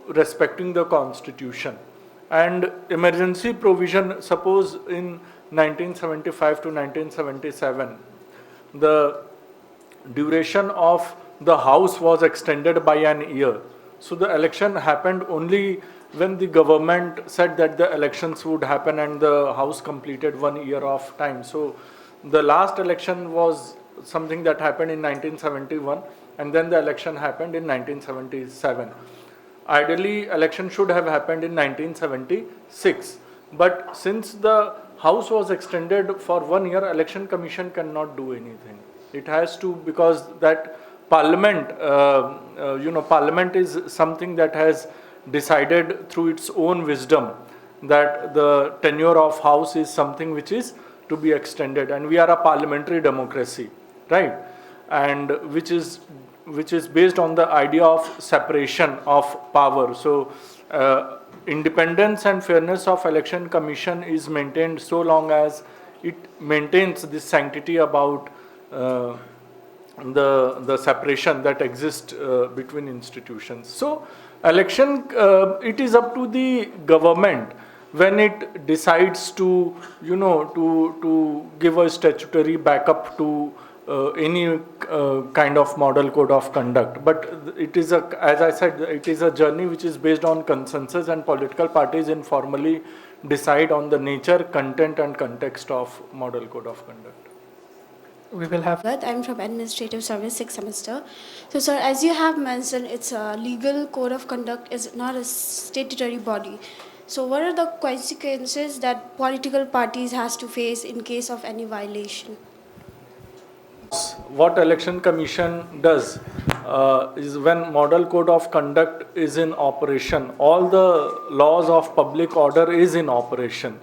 respecting the Constitution. And emergency provision, suppose in 1975 to 1977, the duration of the House was extended by an year. So the election happened only when the government said that the elections would happen, and the House completed 1 year of time. So the last election was something that happened in 1971, and then the election happened in 1977. Ideally, election should have happened in 1976. But since the House was extended for 1 year, Election Commission cannot do anything. It has to, because that Parliament, Parliament is something that has decided through its own wisdom that the tenure of House is something which is to be extended, and we are a parliamentary democracy, right? And which is based on the idea of separation of power. So independence and fairness of Election Commission is maintained so long as it maintains this sanctity about the separation that exists between institutions. So election, it is up to the government when it decides to, to give a statutory backup to any kind of model code of conduct. But it is as I said, it is a journey which is based on consensus, and political parties informally decide on the nature, content and context of model code of conduct. We will have. I'm from Administrative Service, 6th semester. So, sir, as you have mentioned, it's a legal code of conduct is not a statutory body. So, what are the consequences that political parties has to face in case of any violation? What election commission does is when model code of conduct is in operation, all the laws of public order is in operation,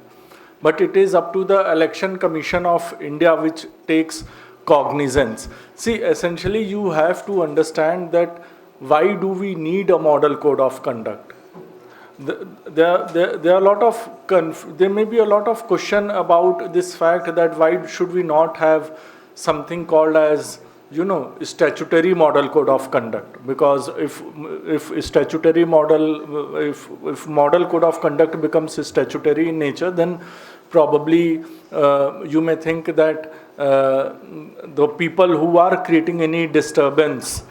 but it is up to the election commission of India which takes cognizance. See, essentially you have to understand that why do we need a model code of conduct. There are a lot of there may be a lot of question about this fact that why should we not have something called as statutory model code of conduct, because if statutory model if model code of conduct becomes statutory in nature, then probably you may think that the people who are creating any disturbance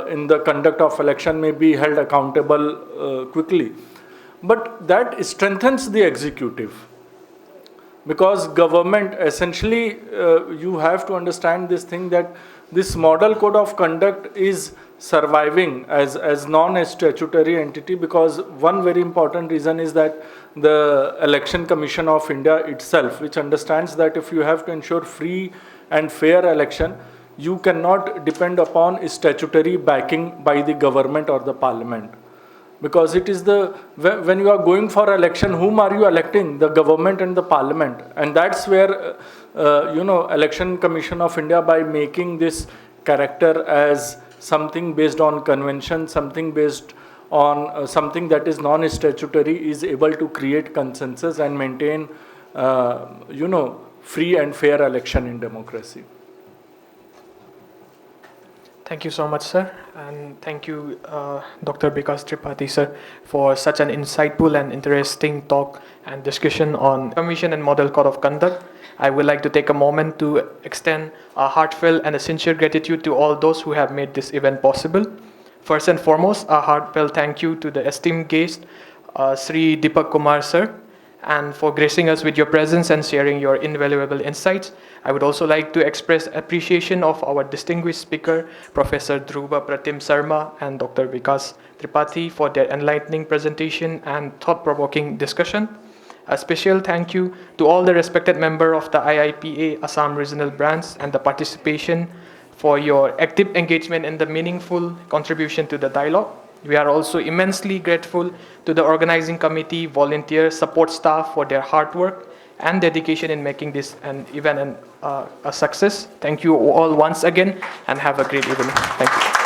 in the conduct of election may be held accountable quickly. But that strengthens the executive, because government essentially you have to understand this thing that this model code of conduct is surviving as non-statutory entity, because one very important reason is that the Election Commission of India itself, which understands that if you have to ensure free and fair election, you cannot depend upon statutory backing by the government or the parliament. Because it is when you are going for election, whom are you electing? The government and the parliament. And that's where, Election Commission of India, by making this character as something based on convention, something based on something that is non-statutory, is able to create consensus and maintain, free and fair election in democracy. Thank you so much, sir. And thank you, Dr. Vikas Tripathi, sir, for such an insightful and interesting talk and discussion on Commission and Model Code of Conduct. I would like to take a moment to extend a heartfelt and a sincere gratitude to all those who have made this event possible. First and foremost, a heartfelt thank you to the esteemed guest, Sri Deepak Kumar, sir, and for gracing us with your presence and sharing your invaluable insights. I would also like to express appreciation of our distinguished speaker, Professor Dhruva Pratim Sarma and Dr. Vikas Tripathi, for their enlightening presentation and thought-provoking discussion. A special thank you to all the respected members of the IIPA Assam Regional Branch and the participation for your active engagement and the meaningful contribution to the dialogue. We are also immensely grateful to the organizing committee, volunteers, support staff for their hard work and dedication in making this an event a success. Thank you all once again and have a great evening. Thank you.